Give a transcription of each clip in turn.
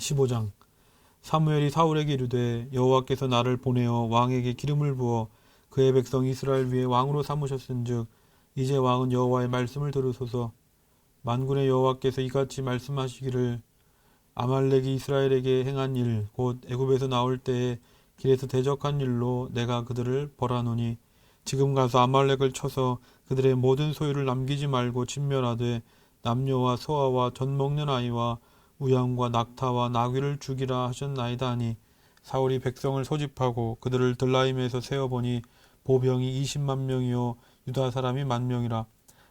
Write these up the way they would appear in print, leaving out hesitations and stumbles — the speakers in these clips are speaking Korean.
15장. 사무엘이 사울에게 이르되 여호와께서 나를 보내어 왕에게 기름을 부어 그의 백성 이스라엘 위에 왕으로 삼으셨은즉 이제 왕은 여호와의 말씀을 들으소서. 만군의 여호와께서 이같이 말씀하시기를 아말렉이 이스라엘에게 행한 일 곧 애굽에서 나올 때에 길에서 대적한 일로 내가 그들을 벌하노니 지금 가서 아말렉을 쳐서 그들의 모든 소유를 남기지 말고 진멸하되 남녀와 소아와 젖 먹는 아이와 우양과 낙타와 나귀를 죽이라 하셨나이다 하니 사울이 백성을 소집하고 그들을 들라임에서 세어보니 보병이 20만 명이요 유다 사람이 10,000명이라.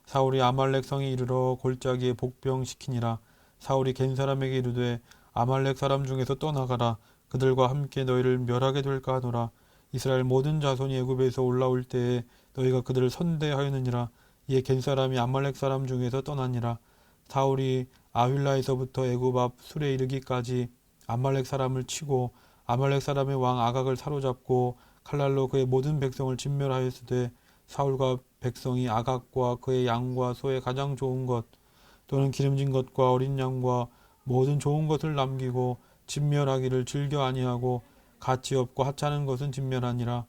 사울이 아말렉 성에 이르러 골짜기에 복병시키니라. 사울이 겐 사람에게 이르되 아말렉 사람 중에서 떠나가라. 그들과 함께 너희를 멸하게 될까 하노라. 이스라엘 모든 자손이 애굽에서 올라올 때에 너희가 그들을 선대하였느니라. 이에 겐 사람이 아말렉 사람 중에서 떠나니라. 사울이 아윌라에서부터 애굽 앞 술에 이르기까지 아말렉 사람을 치고 아말렉 사람의 왕 아각을 사로잡고 칼날로 그의 모든 백성을 진멸하였으되 사울과 백성이 아각과 그의 양과 소의 가장 좋은 것 또는 기름진 것과 어린 양과 모든 좋은 것을 남기고 진멸하기를 즐겨 아니하고 가치 없고 하찮은 것은 진멸하니라.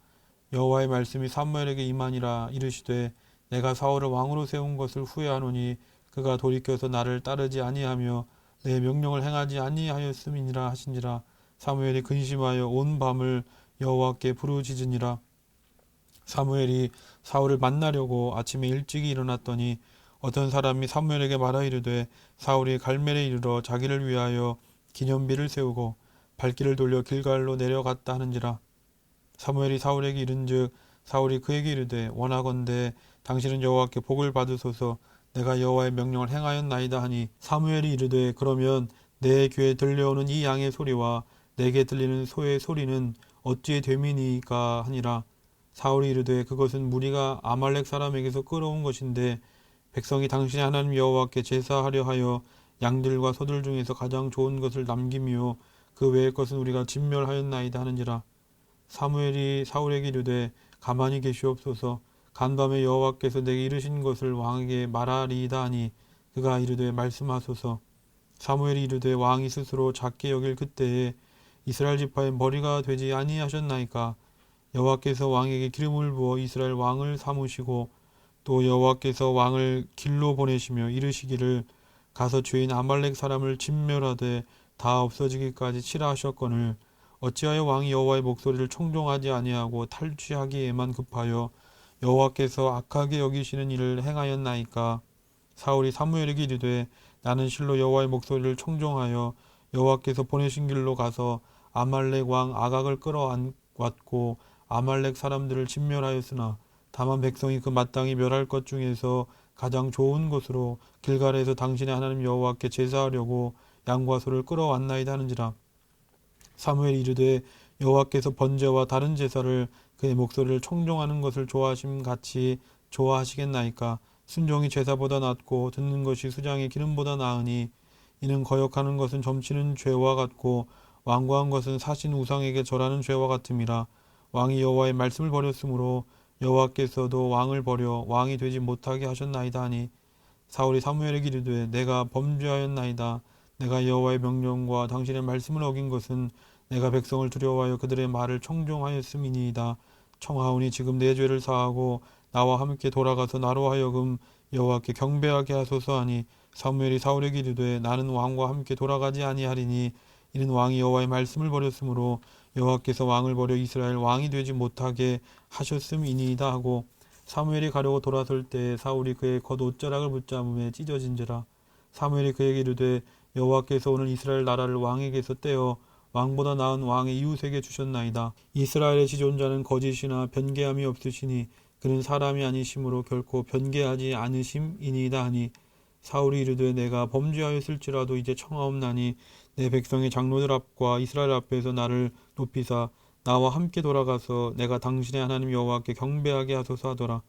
여호와의 말씀이 사무엘에게 임하니라. 이르시되 내가 사울을 왕으로 세운 것을 후회하노니 그가 돌이켜서 나를 따르지 아니하며 내 명령을 행하지 아니하였음이니라 하신지라. 사무엘이 근심하여 온 밤을 여호와께 부르짖으니라. 사무엘이 사울을 만나려고 아침에 일찍이 일어났더니 어떤 사람이 사무엘에게 말하 이르되 사울이 갈멜에 이르러 자기를 위하여 기념비를 세우고 발길을 돌려 길갈로 내려갔다 하는지라. 사무엘이 사울에게 이른즉 사울이 그에게 이르되 원하건대 당신은 여호와께 복을 받으소서. 내가 여호와의 명령을 행하였나이다 하니 사무엘이 이르되 그러면 내 귀에 들려오는 이 양의 소리와 내게 들리는 소의 소리는 어찌 됨이니까 하니라. 사울이 이르되 그것은 무리가 아말렉 사람에게서 끌어온 것인데 백성이 당신의 하나님 여호와께 제사하려 하여 양들과 소들 중에서 가장 좋은 것을 남기며 그 외의 것은 우리가 진멸하였나이다 하는지라. 사무엘이 사울에게 이르되 가만히 계시옵소서. 간밤에 여호와께서 내게 이르신 것을 왕에게 말하리이다 하니 그가 이르되 말씀하소서. 사무엘이 이르되 왕이 스스로 작게 여길 그때에 이스라엘 지파의 머리가 되지 아니하셨나이까. 여호와께서 왕에게 기름을 부어 이스라엘 왕을 삼으시고 또 여호와께서 왕을 길로 보내시며 이르시기를 가서 죄인 아말렉 사람을 진멸하되 다 없어지기까지 치라 하셨거늘 어찌하여 왕이 여호와의 목소리를 청종하지 아니하고 탈취하기에만 급하여 여호와께서 악하게 여기시는 일을 행하였나이까. 사울이 사무엘에게 이르되 나는 실로 여호와의 목소리를 청종하여 여호와께서 보내신 길로 가서 아말렉 왕 아각을 끌어왔고 아말렉 사람들을 진멸하였으나 다만 백성이 그 마땅히 멸할 것 중에서 가장 좋은 것으로 길갈에서 당신의 하나님 여호와께 제사하려고 양과 소를 끌어왔나이다 하는지라. 사무엘이 이르되 여호와께서 번제와 다른 제사를 그의 목소리를 청종하는 것을 좋아하심 같이 좋아하시겠나이까. 순종이 제사보다 낫고 듣는 것이 수장의 기름보다 나으니 이는 거역하는 것은 점치는 죄와 같고 완고한 것은 사신 우상에게 절하는 죄와 같음이라. 왕이 여호와의 말씀을 버렸으므로 여호와께서도 왕을 버려 왕이 되지 못하게 하셨나이다 하니 사울이 사무엘에게 이르되 내가 범죄하였나이다. 내가 여호와의 명령과 당신의 말씀을 어긴 것은 내가 백성을 두려워하여 그들의 말을 청종하였음이니이다. 청하오니 지금 내 죄를 사하고 나와 함께 돌아가서 나로 하여금 여호와께 경배하게 하소서 하니 사무엘이 사울에게 이르되 나는 왕과 함께 돌아가지 아니하리니 이는 왕이 여호와의 말씀을 버렸으므로 여호와께서 왕을 버려 이스라엘 왕이 되지 못하게 하셨음이니이다 하고 사무엘이 가려고 돌아설 때 사울이 그의 겉옷자락을 붙잡음에 찢어진지라. 사무엘이 그에게 이르되 여호와께서 오늘 이스라엘 나라를 왕에게서 떼어 왕보다 나은 왕의 이웃에게 주셨나이다. 이스라엘의 지존자는 거짓이나 변개함이 없으시니 그는 사람이 아니심으로 결코 변개하지 않으심이니이다 하니 사울이 이르되 내가 범죄하였을지라도 이제 청하옵나니 내 백성의 장로들 앞과 이스라엘 앞에서 나를 높이사 나와 함께 돌아가서 내가 당신의 하나님 여호와께 경배하게 하소서 하더라.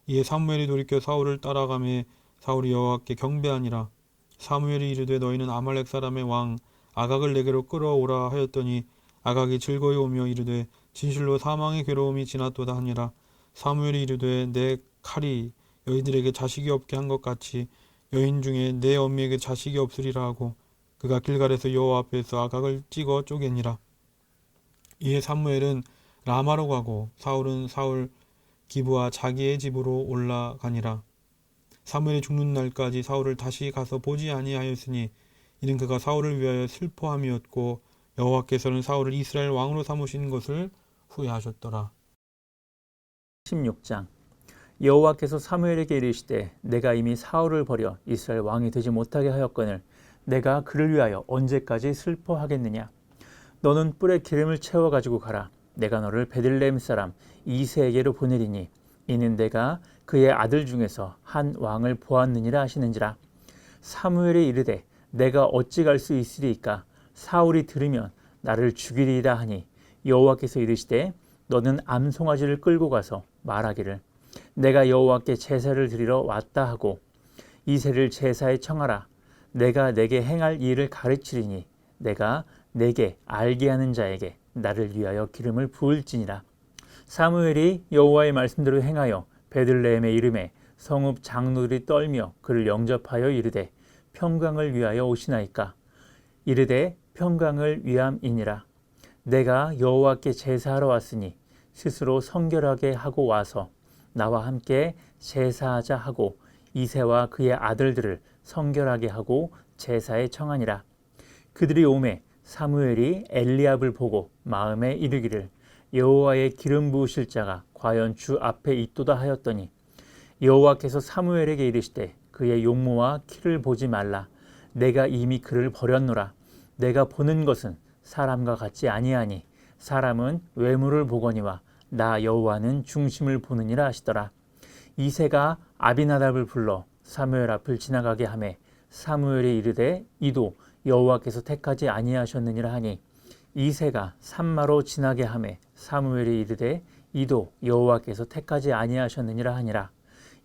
이에 사무엘이 돌이켜 사울을 따라가매 사울이 여호와께 경배하니라. 사무엘이 이르되 너희는 아말렉 사람의 왕 아각을 내게로 끌어오라 하였더니 아각이 즐거이 오며 이르되 진실로 사망의 괴로움이 지났도다 하니라. 사무엘이 이르되 내 칼이 여인들에게 자식이 없게 한 것 같이 여인 중에 내 어미에게 자식이 없으리라 하고 그가 길갈에서 여호와 앞에서 아각을 찍어 쪼개니라. 이에 사무엘은 라마로 가고 사울은 사울 기브와 자기의 집으로 올라가니라. 사무엘이 죽는 날까지 사울을 다시 가서 보지 아니하였으니 이는 그가 사울을 위하여 슬퍼함이었고 여호와께서는 사울을 이스라엘 왕으로 삼으신 것을 후회하셨더라. 16장. 여호와께서 사무엘에게 이르시되 내가 이미 사울을 버려 이스라엘 왕이 되지 못하게 하였거늘 내가 그를 위하여 언제까지 슬퍼하겠느냐. 너는 뿔에 기름을 채워 가지고 가라. 내가 너를 베들레헴 사람 이새에게로 보내리니 이는 내가 그의 아들 중에서 한 왕을 보았느니라 하시는지라. 사무엘이 이르되 내가 어찌 갈 수 있으리이까. 사울이 들으면 나를 죽이리라 하니 여호와께서 이르시되 너는 암송아지를 끌고 가서 말하기를 내가 여호와께 제사를 드리러 왔다 하고 이새를 제사에 청하라. 내가 내게 행할 일을 가르치리니 내가 내게 알게 하는 자에게 나를 위하여 기름을 부을지니라. 사무엘이 여호와의 말씀대로 행하여 베들레헴에 이르매 성읍 장로들이 떨며 그를 영접하여 이르되 평강을 위하여 오시나이까. 이르되 평강을 위함이니라. 내가 여호와께 제사하러 왔으니 스스로 성결하게 하고 와서 나와 함께 제사하자 하고 이새와 그의 아들들을 성결하게 하고 제사에 청하니라. 그들이 오매 사무엘이 엘리압을 보고 마음에 이르기를 여호와의 기름 부으실 자가 과연 주 앞에 있도다 하였더니 여호와께서 사무엘에게 이르시되 그의 용모와 키를 보지 말라. 내가 이미 그를 버렸노라. 내가 보는 것은 사람과 같지 아니하니 사람은 외모를 보거니와 나 여호와는 중심을 보느니라 하시더라. 이새가 아비나답을 불러 사무엘 앞을 지나가게 하매 사무엘이 이르되 이도 여호와께서 택하지 아니하셨느니라 하니 이새가 산마로 지나게 하매 사무엘이 이르되 이도 여호와께서 택하지 아니하셨느니라 하니라.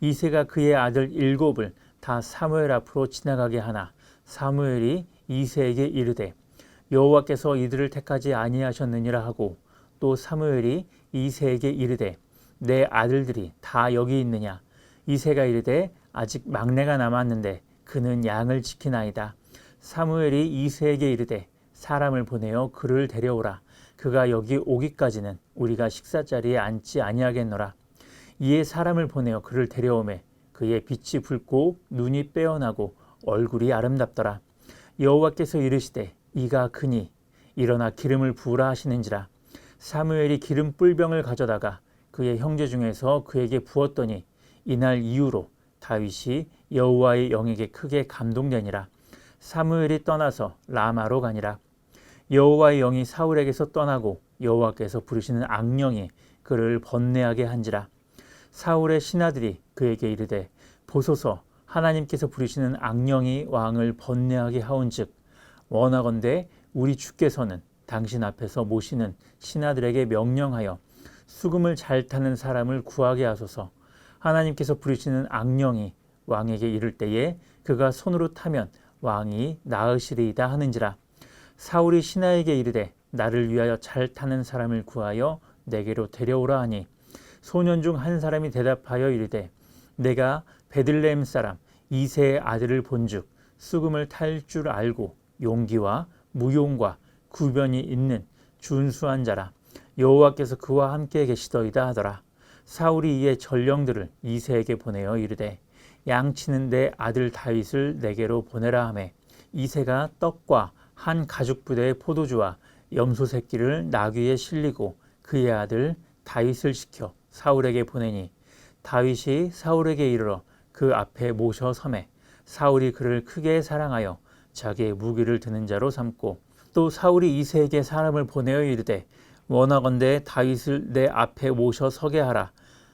이새가 그의 아들 7을 다 사무엘 앞으로 지나가게 하나 사무엘이 이새에게 이르되 여호와께서 이들을 택하지 아니하셨느니라 하고 또 사무엘이 이새에게 이르되 내 아들들이 다 여기 있느냐. 이새가 이르되 아직 막내가 남았는데 그는 양을 지키나이다. 사무엘이 이새에게 이르되 사람을 보내어 그를 데려오라. 그가 여기 오기까지는 우리가 식사자리에 앉지 아니하겠노라. 이에 사람을 보내어 그를 데려오매 그의 빛이 붉고 눈이 빼어나고 얼굴이 아름답더라. 여호와께서 이르시되 이가 그니 일어나 기름을 부으라 하시는지라. 사무엘이 기름 뿔병을 가져다가 그의 형제 중에서 그에게 부었더니 이날 이후로 다윗이 여호와의 영에게 크게 감동되니라. 사무엘이 떠나서 라마로 가니라. 여호와의 영이 사울에게서 떠나고 여호와께서 부르시는 악령이 그를 번뇌하게 한지라. 사울의 신하들이 그에게 이르되 보소서 하나님께서 부르시는 악령이 왕을 번뇌하게 하온즉 원하건대 우리 주께서는 당신 앞에서 모시는 신하들에게 명령하여 수금을 잘 타는 사람을 구하게 하소서. 하나님께서 부르시는 악령이 왕에게 이를 때에 그가 손으로 타면 왕이 나으시리이다 하는지라. 사울이 신하에게 이르되 나를 위하여 잘 타는 사람을 구하여 내게로 데려오라 하니 소년 중 한 사람이 대답하여 이르되 내가 베들레헴 사람 이새의 아들을 본즉 수금을 탈 줄 알고 용기와 무용과 구변이 있는 준수한 자라. 여호와께서 그와 함께 계시더이다 하더라. 사울이 이에 전령들을 이새에게 보내어 이르되 양치는 내 아들 다윗을 내게로 보내라 하매 이새가 떡과 한 가죽 부대의 포도주와 염소 새끼를 나귀에 실리고 그의 아들 다윗을 시켜 사울에게 보내니 다윗이 사울에게 이르러 그 앞에 모셔 서매 사울이 그를 크게 사랑하여 자기의 무기를 드는 자로 삼고 또 사울이 이새에게 사람을 보내어 이르되 원하건대 다윗을 내 앞에 모셔 서게 하라.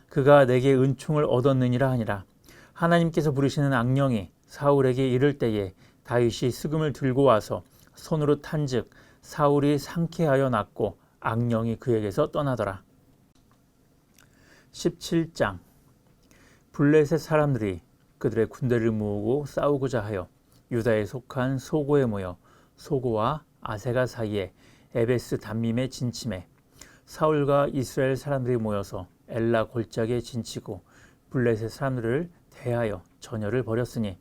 그가 내게 은총을 얻었느니라 하니라. 하나님께서 부르시는 악령이 사울에게 이를 때에 다윗이 수금을 들고 와서 손으로 탄즉 사울이 상쾌하여 났고 악령이 그에게서 떠나더라. 17장. 블레셋 사람들이 그들의 군대를 모으고 싸우고자 하여 유다에 속한 소고에 모여 소고와 아세가 사이에 에베스 담밈에 진침해 사울과 이스라엘 사람들이 모여서 엘라 골짜기에 진치고 블레셋 사람들을 대하여 전열을 벌였으니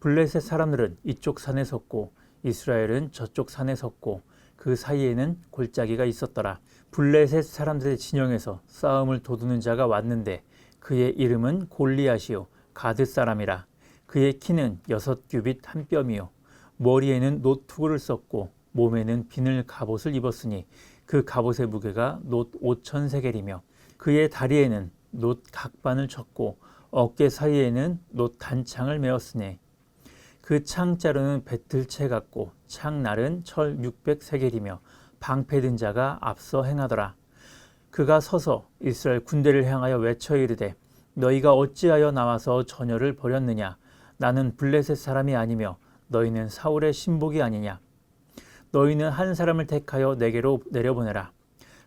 블레셋 사람들은 이쪽 산에 섰고 이스라엘은 저쪽 산에 섰고 그 사이에는 골짜기가 있었더라. 블레셋 사람들의 진영에서 싸움을 도두는 자가 왔는데 그의 이름은 골리앗이요 가드 사람이라. 그의 키는 6규빗 한 뼘이요 머리에는 노투구를 썼고 몸에는 비늘 갑옷을 입었으니 그 갑옷의 무게가 놋 5,000세겔이며 그의 다리에는 놋 각반을 쳤고 어깨 사이에는 놋 단창을 메었으니 그 창자루는 배틀채 같고 창날은 철 600세겔이며 방패든 자가 앞서 행하더라. 그가 서서 이스라엘 군대를 향하여 외쳐 이르되 너희가 어찌하여 나와서 전열을 벌였느냐. 나는 블레셋 사람이 아니며 너희는 사울의 신복이 아니냐. 너희는 한 사람을 택하여 내게로 내려보내라.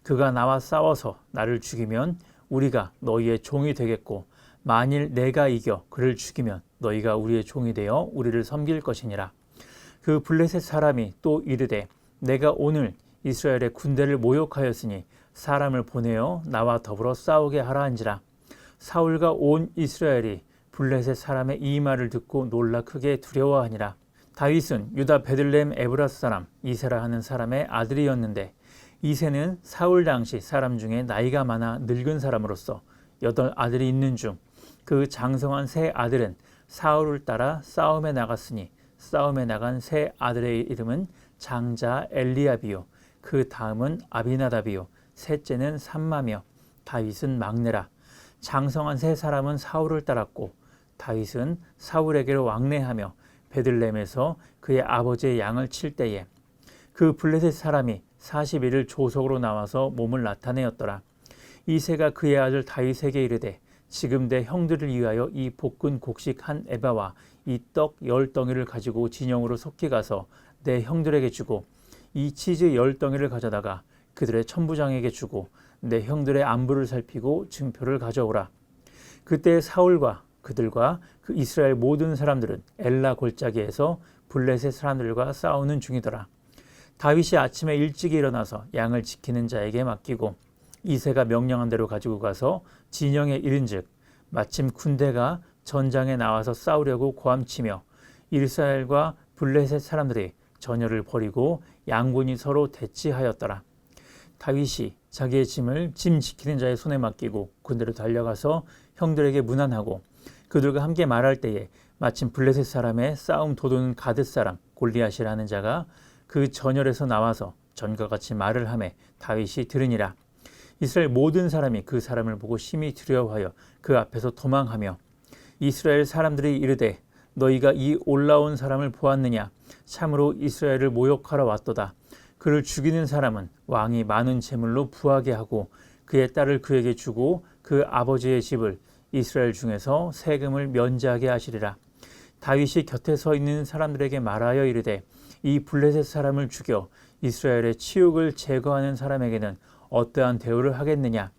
그가 나와 싸워서 나를 죽이면 우리가 너희의 종이 되겠고 만일 내가 이겨 그를 죽이면 너희가 우리의 종이 되어 우리를 섬길 것이니라. 그 블레셋 사람이 또 이르되 내가 오늘 이스라엘의 군대를 모욕하였으니 사람을 보내어 나와 더불어 싸우게 하라 한지라. 사울과 온 이스라엘이 블레셋 사람의 이 말을 듣고 놀라 크게 두려워하니라. 다윗은 유다 베들레헴 에브라스 사람 이세라 하는 사람의 아들이었는데 이세는 사울 당시 사람 중에 나이가 많아 늙은 사람으로서 8 아들이 있는 중 그 장성한 세 아들은 사울을 따라 싸움에 나갔으니 싸움에 나간 세 아들의 이름은 장자 엘리압이요 그 다음은 아비나답이요 셋째는 삼마며 다윗은 막내라. 장성한 세 사람은 사울을 따랐고 다윗은 사울에게로 왕래하며 베들레헴에서 그의 아버지의 양을 칠 때에 그 블레셋 사람이 40일을 조석으로 나와서 몸을 나타내었더라. 이새가 그의 아들 다윗에게 이르되 지금 내 형들을 위하여 이 볶은 곡식 한 에바와 이 떡 10덩이를 가지고 진영으로 속히 가서 내 형들에게 주고 이 치즈 10덩이를 가져다가 그들의 천부장에게 주고 내 형들의 안부를 살피고 증표를 가져오라. 그때 사울과 그들과 그 이스라엘 모든 사람들은 엘라 골짜기에서 블레셋 사람들과 싸우는 중이더라. 다윗이 아침에 일찍 일어나서 양을 지키는 자에게 맡기고 이새가 명령한 대로 가지고 가서 진영에 이른즉 마침 군대가 전장에 나와서 싸우려고 고함치며 이스라엘과 블레셋 사람들이 전열을 벌이고 양군이 서로 대치하였더라. 다윗이 자기의 짐을 짐 지키는 자의 손에 맡기고 군대로 달려가서 형들에게 문안하고 그들과 함께 말할 때에 마침 블레셋 사람의 싸움 도두는 가드 사람 골리앗이라는 자가 그 전열에서 나와서 전과 같이 말을 하매 다윗이 들으니라. 이스라엘 모든 사람이 그 사람을 보고 심히 두려워하여 그 앞에서 도망하며 이스라엘 사람들이 이르되 너희가 이 올라온 사람을 보았느냐. 참으로 이스라엘을 모욕하러 왔도다. 그를 죽이는 사람은 왕이 많은 재물로 부하게 하고 그의 딸을 그에게 주고 그 아버지의 집을 이스라엘 중에서 세금을 면제하게 하시리라. 다윗이 곁에 서 있는 사람들에게 말하여 이르되 이 블레셋 사람을 죽여 이스라엘의 치욕을 제거하는 사람에게는 어떠한 대우를 하겠느냐.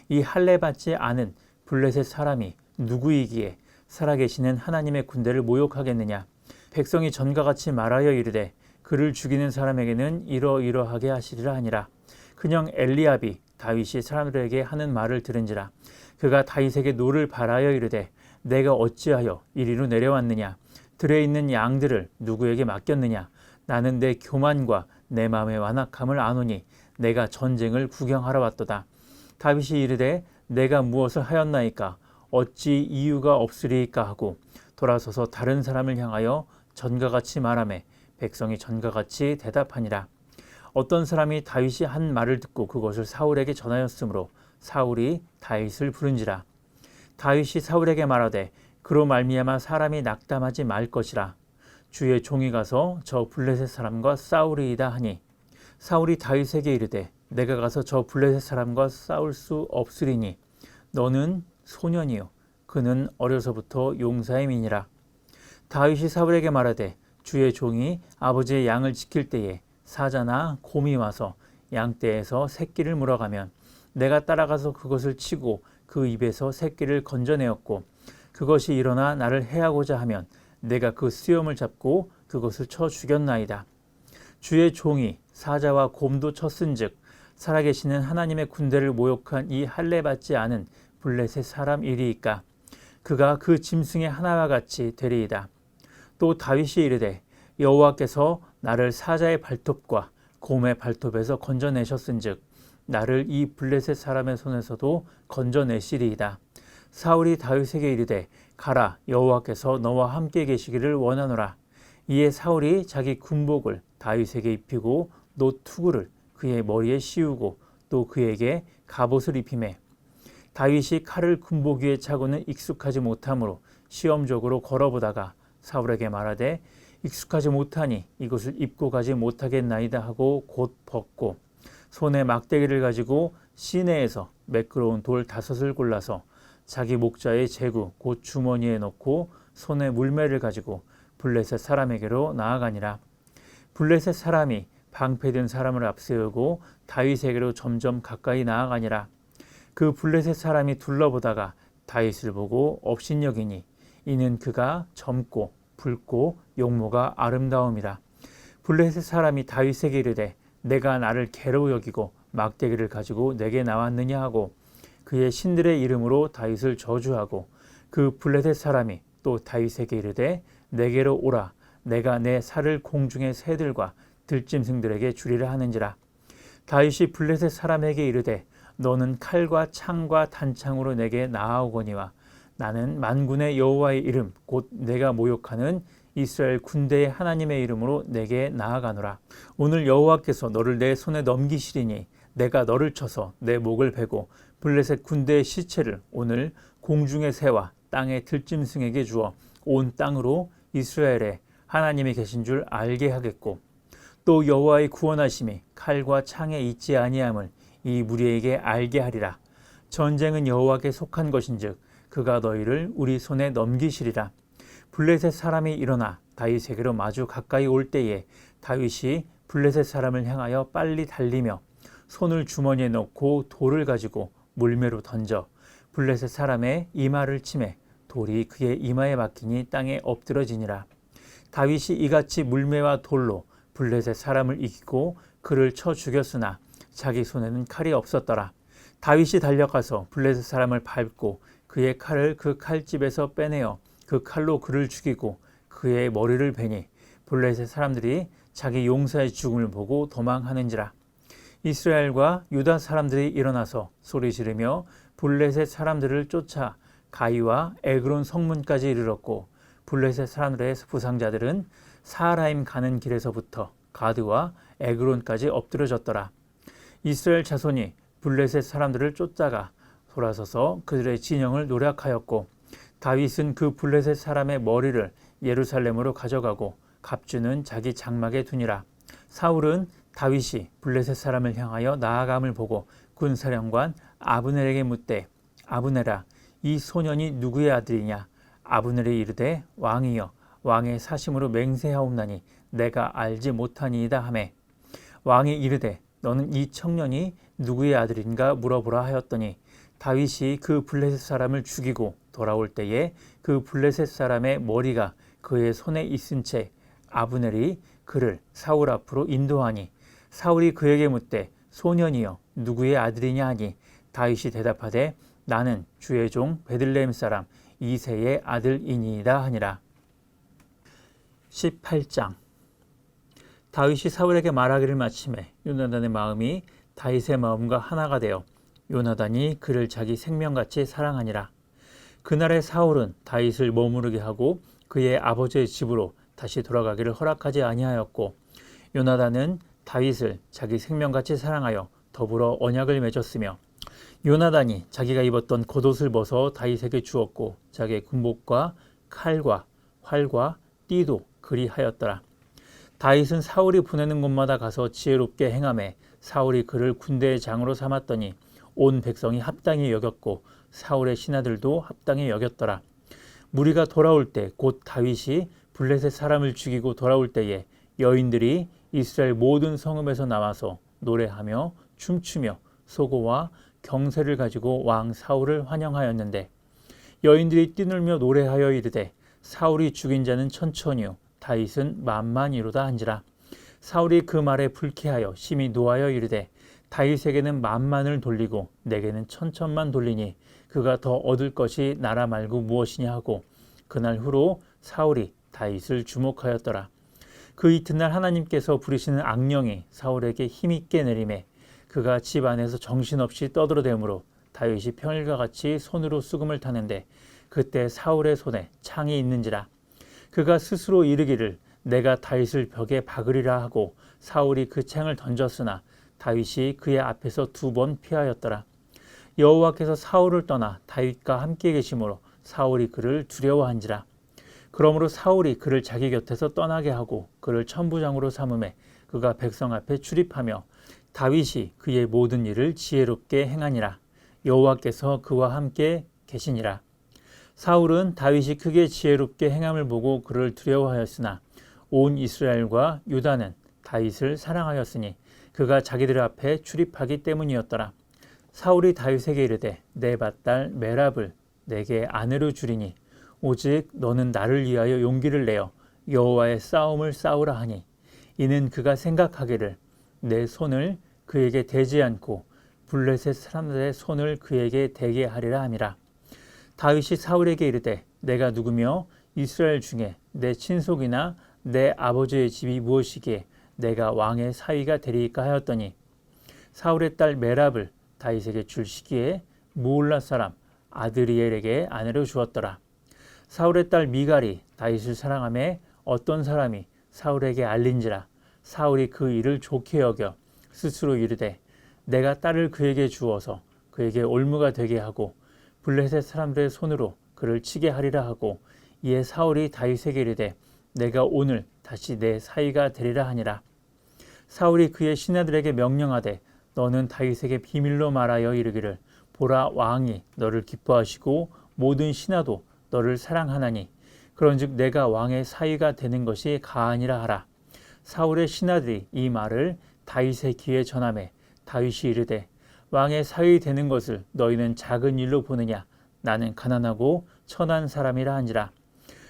이 할례 받지 않은 블레셋 사람이 누구이기에 살아계시는 하나님의 군대를 모욕하겠느냐. 백성이 전과 같이 말하여 이르되 그를 죽이는 사람에게는 이러이러하게 하시리라 하니라. 그냥 엘리압이 다윗이 사람들에게 하는 말을 들은지라. 그가 다윗에게 노를 바라여 이르되 내가 어찌하여 이리로 내려왔느냐. 들에 있는 양들을 누구에게 맡겼느냐. 나는 내 교만과 내 마음의 완악함을 아노니 내가 전쟁을 구경하러 왔도다. 다윗이 이르되 내가 무엇을 하였나이까. 어찌 이유가 없으리이까 하고 돌아서서 다른 사람을 향하여 전과 같이 말하매 백성이 전과 같이 대답하니라. 어떤 사람이 다윗이 한 말을 듣고 그것을 사울에게 전하였으므로 사울이 다윗을 부른지라. 다윗이 사울에게 말하되 그로 말미암아 사람이 낙담하지 말 것이라. 주의 종이 가서 저 블레셋 사람과 싸우리이다 하니 사울이 다윗에게 이르되 내가 가서 저 블레셋 사람과 싸울 수 없으리니 너는 소년이요 그는 어려서부터 용사임이니라. 다윗이 사울에게 말하되 주의 종이 아버지의 양을 지킬 때에 사자나 곰이 와서 양떼에서 새끼를 물어가면 내가 따라가서 그것을 치고 그 입에서 새끼를 건져내었고 그것이 일어나 나를 해하고자 하면 내가 그 수염을 잡고 그것을 쳐 죽였나이다. 주의 종이 사자와 곰도 쳤은즉 살아계시는 하나님의 군대를 모욕한 이 할례 받지 않은 블레셋 사람 일이이까. 그가 그 짐승의 하나와 같이 되리이다. 또 다윗이 이르되 여호와께서 나를 사자의 발톱과 곰의 발톱에서 건져내셨은즉 나를 이 블레셋 사람의 손에서도 건져내시리이다. 사울이 다윗에게 이르되 가라, 여호와께서 너와 함께 계시기를 원하노라. 이에 사울이 자기 군복을 다윗에게 입히고 노투구를 그의 머리에 씌우고 또 그에게 갑옷을 입히매 다윗이 칼을 군복 위에 차고는 익숙하지 못하므로 시험적으로 걸어보다가 사울에게 말하되 익숙하지 못하니 이것을 입고 가지 못하겠나이다 하고 곧 벗고 손에 막대기를 가지고 시내에서 매끄러운 돌 5을 골라서 자기 목자의 제구 곧 주머니에 넣고 손에 물매를 가지고 블레셋 사람에게로 나아가니라. 블레셋 사람이 방패든 사람을 앞세우고 다윗에게로 점점 가까이 나아가니라. 그 블레셋 사람이 둘러보다가 다윗을 보고 업신여기니 이는 그가 젊고 붉고 용모가 아름다움이라. 블레셋 사람이 다윗에게 이르되 내가 나를 개로 여기고 막대기를 가지고 내게 나왔느냐 하고 그의 신들의 이름으로 다윗을 저주하고 그 블레셋 사람이 또 다윗에게 이르되 내게로 오라. 내가 내 살을 공중의 새들과 들짐승들에게 주리라 하는지라. 다윗이 블레셋 사람에게 이르되 너는 칼과 창과 단창으로 내게 나아오거니와 나는 만군의 여호와의 이름 곧 내가 모욕하는 이스라엘 군대의 하나님의 이름으로 내게 나아가노라. 오늘 여호와께서 너를 내 손에 넘기시리니 내가 너를 쳐서 내 목을 베고 블레셋 군대의 시체를 오늘 공중의 새와 땅의 들짐승에게 주어 온 땅으로 이스라엘에 하나님이 계신 줄 알게 하겠고 또 여호와의 구원하심이 칼과 창에 있지 아니함을 이 무리에게 알게 하리라. 전쟁은 여호와께 속한 것인즉 그가 너희를 우리 손에 넘기시리라. 블레셋 사람이 일어나 다윗에게로 마주 가까이 올 때에 다윗이 블레셋 사람을 향하여 빨리 달리며 손을 주머니에 넣고 돌을 가지고 물매로 던져 블레셋 사람의 이마를 치매 돌이 그의 이마에 박히니 땅에 엎드러지니라. 다윗이 이같이 물매와 돌로 블레셋 사람을 이기고 그를 쳐 죽였으나 자기 손에는 칼이 없었더라. 다윗이 달려가서 블레셋 사람을 밟고 그의 칼을 그 칼집에서 빼내어 그 칼로 그를 죽이고 그의 머리를 베니 블레셋 사람들이 자기 용사의 죽음을 보고 도망하는지라. 이스라엘과 유다 사람들이 일어나서 소리 지르며 블레셋 사람들을 쫓아 가이와 에그론 성문까지 이르렀고 블레셋 사람들의 부상자들은 사하라임 가는 길에서부터 가드와 에그론까지 엎드려졌더라. 이스라엘 자손이 블레셋 사람들을 쫓아가 돌아서서 그들의 진영을 노략하였고 다윗은 그 블레셋 사람의 머리를 예루살렘으로 가져가고 갑주는 자기 장막에 두니라. 사울은 다윗이 블레셋 사람을 향하여 나아감을 보고 군사령관 아브넬에게 묻되 아브넬아 이 소년이 누구의 아들이냐. 아브넬이 이르되 왕이여 왕의 사심으로 맹세하옵나니 내가 알지 못하니이다 하매 왕이 이르되 너는 이 청년이 누구의 아들인가 물어보라 하였더니 다윗이 그 블레셋 사람을 죽이고 돌아올 때에 그 블레셋 사람의 머리가 그의 손에 있은 채 아브넬이 그를 사울 앞으로 인도하니 사울이 그에게 묻되 소년이여 누구의 아들이냐 하니 다윗이 대답하되 나는 주의 종 베들레헴 사람 이새의 아들이니이다 하니라. 18장. 다윗이 사울에게 말하기를 마치매 요나단의 마음이 다윗의 마음과 하나가 되어 요나단이 그를 자기 생명같이 사랑하니라. 그날에 사울은 다윗을 머무르게 하고 그의 아버지의 집으로 다시 돌아가기를 허락하지 아니하였고 요나단은 다윗을 자기 생명같이 사랑하여 더불어 언약을 맺었으며 요나단이 자기가 입었던 겉옷을 벗어 다윗에게 주었고 자기의 군복과 칼과 활과 띠도 그리하였더라. 다윗은 사울이 보내는 곳마다 가서 지혜롭게 행하매 사울이 그를 군대의 장으로 삼았더니 온 백성이 합당히 여겼고 사울의 신하들도 합당히 여겼더라. 무리가 돌아올 때 곧 다윗이 블레셋 사람을 죽이고 돌아올 때에 여인들이 이스라엘 모든 성읍에서 나와서 노래하며 춤추며 소고와 경세를 가지고 왕 사울을 환영하였는데 여인들이 뛰놀며 노래하여 이르되 사울이 죽인 자는 천천히요 다윗은 만만이로다 한지라. 사울이 그 말에 불쾌하여 심히 노하여 이르되 다윗에게는 만만을 돌리고 내게는 천천만 돌리니 그가 더 얻을 것이 나라 말고 무엇이냐 하고 그날 후로 사울이 다윗을 주목하였더라. 그 이튿날 하나님께서 부리시는 악령이 사울에게 힘있게 내림에 그가 집 안에서 정신없이 떠들어대므로 다윗이 평일과 같이 손으로 수금을 타는데 그때 사울의 손에 창이 있는지라. 그가 스스로 이르기를 내가 다윗을 벽에 박으리라 하고 사울이 그 창을 던졌으나 다윗이 그의 앞에서 2번 피하였더라. 여호와께서 사울을 떠나 다윗과 함께 계심으로 사울이 그를 두려워한지라. 그러므로 사울이 그를 자기 곁에서 떠나게 하고 그를 천부장으로 삼음에 그가 백성 앞에 출입하며 다윗이 그의 모든 일을 지혜롭게 행하니라. 여호와께서 그와 함께 계시니라. 사울은 다윗이 크게 지혜롭게 행함을 보고 그를 두려워하였으나 온 이스라엘과 유다는 다윗을 사랑하였으니 그가 자기들 앞에 출입하기 때문이었더라. 사울이 다윗에게 이르되 내 맏딸 메랍을 내게 아내로 주리니 오직 너는 나를 위하여 용기를 내어 여호와의 싸움을 싸우라 하니 이는 그가 생각하기를 내 손을 그에게 대지 않고 블레셋 사람들의 손을 그에게 대게 하리라 함이라. 다윗이 사울에게 이르되 내가 누구며 이스라엘 중에 내 친속이나 내 아버지의 집이 무엇이기에 내가 왕의 사위가 되리이까 하였더니 사울의 딸 메랍을 다윗에게 줄 시기에 무올라 사람 아드리엘에게 아내로 주었더라. 사울의 딸 미갈이 다윗을 사랑하며 어떤 사람이 사울에게 알린지라. 사울이 그 일을 좋게 여겨 스스로 이르되 내가 딸을 그에게 주어서 그에게 올무가 되게 하고 블레셋 사람들의 손으로 그를 치게 하리라 하고 이에 사울이 다윗에게 이르되 내가 오늘 다시 내 사위가 되리라 하니라. 사울이 그의 신하들에게 명령하되 너는 다윗에게 비밀로 말하여 이르기를 보라 왕이 너를 기뻐하시고 모든 신하도 너를 사랑하나니 그런즉 내가 왕의 사위가 되는 것이 가하니라 하라. 사울의 신하들이 이 말을 다윗의 귀에 전하매 다윗이 이르되 왕의 사위 되는 것을 너희는 작은 일로 보느냐 나는 가난하고 천한 사람이라 한지라.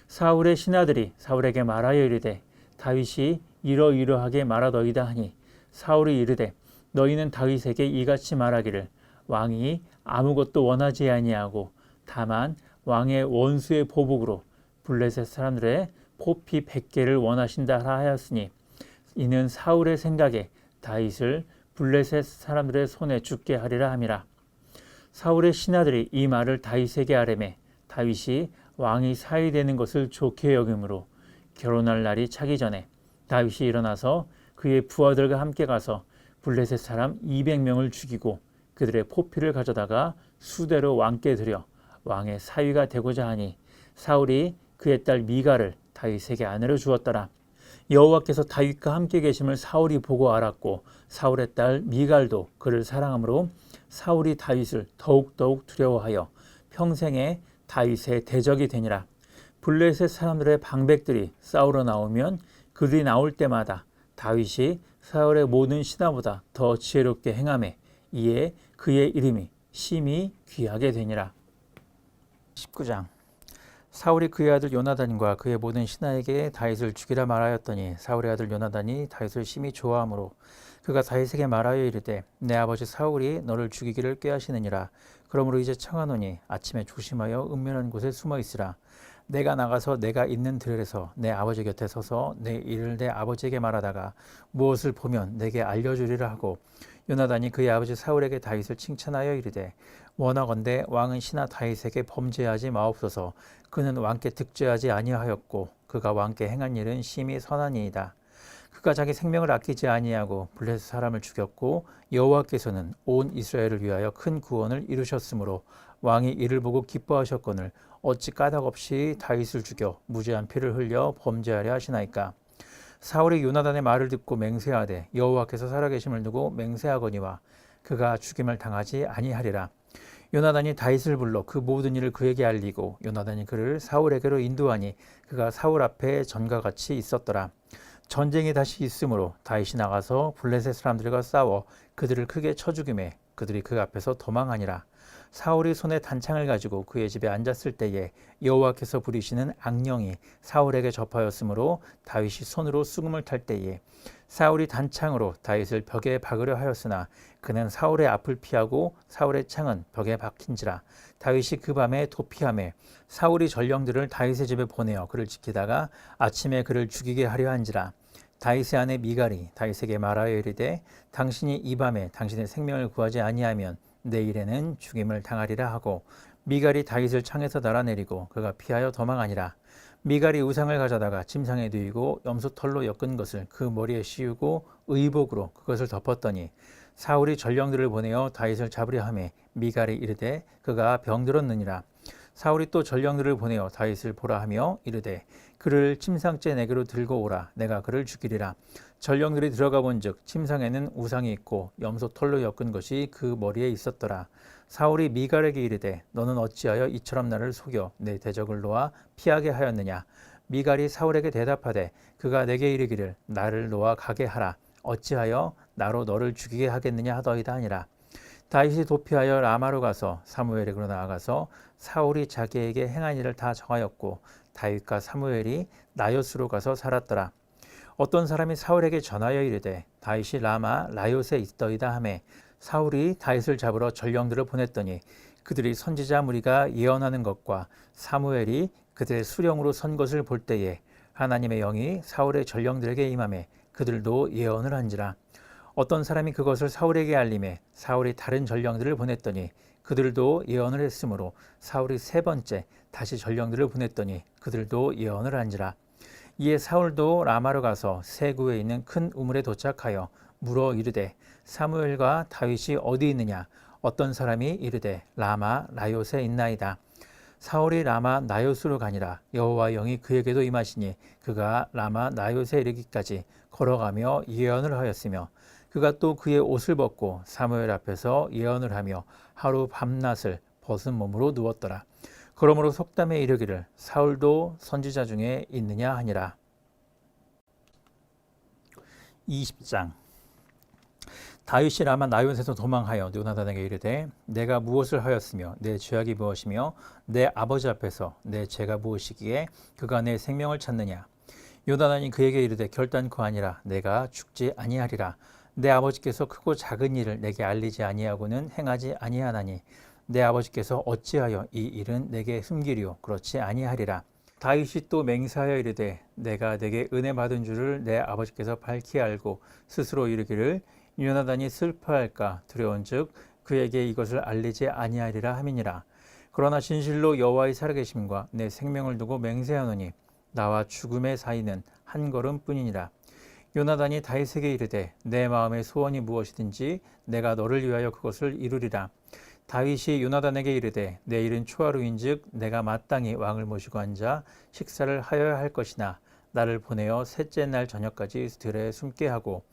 사울의 신하들이 사울에게 말하여 이르되 다윗이 이러이러하게 말하더이다 하니 사울이 이르되 너희는 다윗에게 이같이 말하기를 왕이 아무것도 원하지 아니하고 다만 왕의 원수의 보복으로 블레셋 사람들의 포피 100개를 원하신다 하였으니 이는 사울의 생각에 다윗을 블레셋 사람들의 손에 죽게 하리라 함이라. 사울의 신하들이 이 말을 다윗에게 아뢰매 다윗이 왕이 사위 되는 것을 좋게 여김으로 결혼할 날이 차기 전에 다윗이 일어나서 그의 부하들과 함께 가서 블레셋 사람 200명을 죽이고 그들의 포피를 가져다가 수대로 왕께 드려 왕의 사위가 되고자 하니 사울이 그의 딸 미갈을 다윗에게 아내로 주었더라. 여호와께서 다윗과 함께 계심을 사울이 보고 알았고 사울의 딸 미갈도 그를 사랑하므로 사울이 다윗을 더욱더욱 두려워하여 평생에 다윗의 대적이 되니라. 블레셋 사람들의 방백들이 싸우러 나오면 그들이 나올 때마다 다윗이 사울의 모든 신하보다 더 지혜롭게 행하매 이에 그의 이름이 심히 귀하게 되니라. 19장. 사울이 그의 아들 요나단과 그의 모든 신하에게 다윗을 죽이라 말하였더니 사울의 아들 요나단이 다윗을 심히 좋아하므로 그가 다윗에게 말하여 이르되 내 아버지 사울이 너를 죽이기를 꾀하시느니라. 그러므로 이제 청하노니 아침에 조심하여 은밀한 곳에 숨어 있으라. 내가 나가서 내가 있는 들에서 내 아버지 곁에 서서 내 일을 내 아버지에게 말하다가 무엇을 보면 내게 알려주리라 하고 요나단이 그의 아버지 사울에게 다윗을 칭찬하여 이르되 원하건대 왕은 신하 다윗에게 범죄하지 마옵소서. 그는 왕께 득죄하지 아니하였고 그가 왕께 행한 일은 심히 선하니이다. 그가 자기 생명을 아끼지 아니하고 블레셋 사람을 죽였고 여호와께서는 온 이스라엘을 위하여 큰 구원을 이루셨으므로 왕이 이를 보고 기뻐하셨거늘 어찌 까닭없이 다윗을 죽여 무죄한 피를 흘려 범죄하려 하시나이까. 사울이 요나단의 말을 듣고 맹세하되 여호와께서 살아계심을 두고 맹세하거니와 그가 죽임을 당하지 아니하리라. 요나단이 다윗을 불러 그 모든 일을 그에게 알리고 요나단이 그를 사울에게로 인도하니 그가 사울 앞에 전과 같이 있었더라. 전쟁이 다시 있으므로 다윗이 나가서 블레셋 사람들과 싸워 그들을 크게 쳐 죽이매 그들이 그 앞에서 도망하니라. 사울이 손에 단창을 가지고 그의 집에 앉았을 때에 여호와께서 부리시는 악령이 사울에게 접하였으므로 다윗이 손으로 수금을 탈 때에 사울이 단창으로 다윗을 벽에 박으려 하였으나 그는 사울의 앞을 피하고 사울의 창은 벽에 박힌지라. 다윗이 그 밤에 도피하매 사울이 전령들을 다윗의 집에 보내어 그를 지키다가 아침에 그를 죽이게 하려 한지라. 다윗의 아내 미갈이 다윗에게 말하여 이르되 당신이 이 밤에 당신의 생명을 구하지 아니하면 내일에는 죽임을 당하리라 하고 미갈이 다윗을 창에서 날아내리고 그가 피하여 도망하니라. 미갈이 우상을 가져다가 침상에 누이고 염소털로 엮은 것을 그 머리에 씌우고 의복으로 그것을 덮었더니 사울이 전령들을 보내어 다윗을 잡으려 하매 미갈이 이르되 그가 병들었느니라. 사울이 또 전령들을 보내어 다윗을 보라 하며 이르되 그를 침상째 내게로 들고 오라. 내가 그를 죽이리라. 전령들이 들어가 본즉 침상에는 우상이 있고 염소털로 엮은 것이 그 머리에 있었더라. 사울이 미갈에게 이르되 너는 어찌하여 이처럼 나를 속여 내 대적을 놓아 피하게 하였느냐. 미갈이 사울에게 대답하되 그가 내게 이르기를 나를 놓아 가게 하라. 어찌하여 나로 너를 죽이게 하겠느냐 하더이다 하니라. 다윗이 도피하여 라마로 가서 사무엘에게로 나아가서 사울이 자기에게 행한 일을 다 정하였고 다윗과 사무엘이 나요스로 가서 살았더라. 어떤 사람이 사울에게 전하여 이르되 다윗이 라마 나요스에 있더이다 하매 사울이 다윗을 잡으러 전령들을 보냈더니 그들이 선지자 무리가 예언하는 것과 사무엘이 그들의 수령으로 선 것을 볼 때에 하나님의 영이 사울의 전령들에게 임하매 그들도 예언을 한지라. 어떤 사람이 그것을 사울에게 알림해 사울이 다른 전령들을 보냈더니 그들도 예언을 했으므로 사울이 세 번째 다시 전령들을 보냈더니 그들도 예언을 한지라. 이에 사울도 라마로 가서 세구에 있는 큰 우물에 도착하여 물어 이르되 사무엘과 다윗이 어디 있느냐. 어떤 사람이 이르되 라마 나요스에 있나이다. 사울이 라마 나요스로 가니라. 여호와의 영이 그에게도 임하시니 그가 라마 나요스에 이르기까지 걸어가며 예언을 하였으며 그가 또 그의 옷을 벗고 사무엘 앞에서 예언을 하며 하루 밤낮을 벗은 몸으로 누웠더라. 그러므로 속담에 이르기를 사울도 선지자 중에 있느냐 하니라. 20장. 다윗이 라마 나요스에서 도망하여 요나단에게 이르되 내가 무엇을 하였으며 내 죄악이 무엇이며 내 아버지 앞에서 내 죄가 무엇이기에 그가 내 생명을 찾느냐. 요나단이 그에게 이르되 결단코 아니라 내가 죽지 아니하리라. 내 아버지께서 크고 작은 일을 내게 알리지 아니하고는 행하지 아니하나니 내 아버지께서 어찌하여 이 일은 내게 숨기리요. 그렇지 아니하리라. 다윗이 또 맹세하여 이르되 내가 내게 은혜 받은 줄을 내 아버지께서 밝히 알고 스스로 이르기를 요나단이 슬퍼할까 두려운즉 그에게 이것을 알리지 아니하리라 함이니라. 그러나 진실로 여호와의 살아계심과 내 생명을 두고 맹세하노니 나와 죽음의 사이는 한 걸음뿐이니라. 요나단이 다윗에게 이르되 내 마음의 소원이 무엇이든지 내가 너를 위하여 그것을 이루리라. 다윗이 요나단에게 이르되 내일은 초하루인즉 내가 마땅히 왕을 모시고 앉아 식사를 하여야 할 것이나 나를 보내어 셋째 날 저녁까지 들에 숨게 하고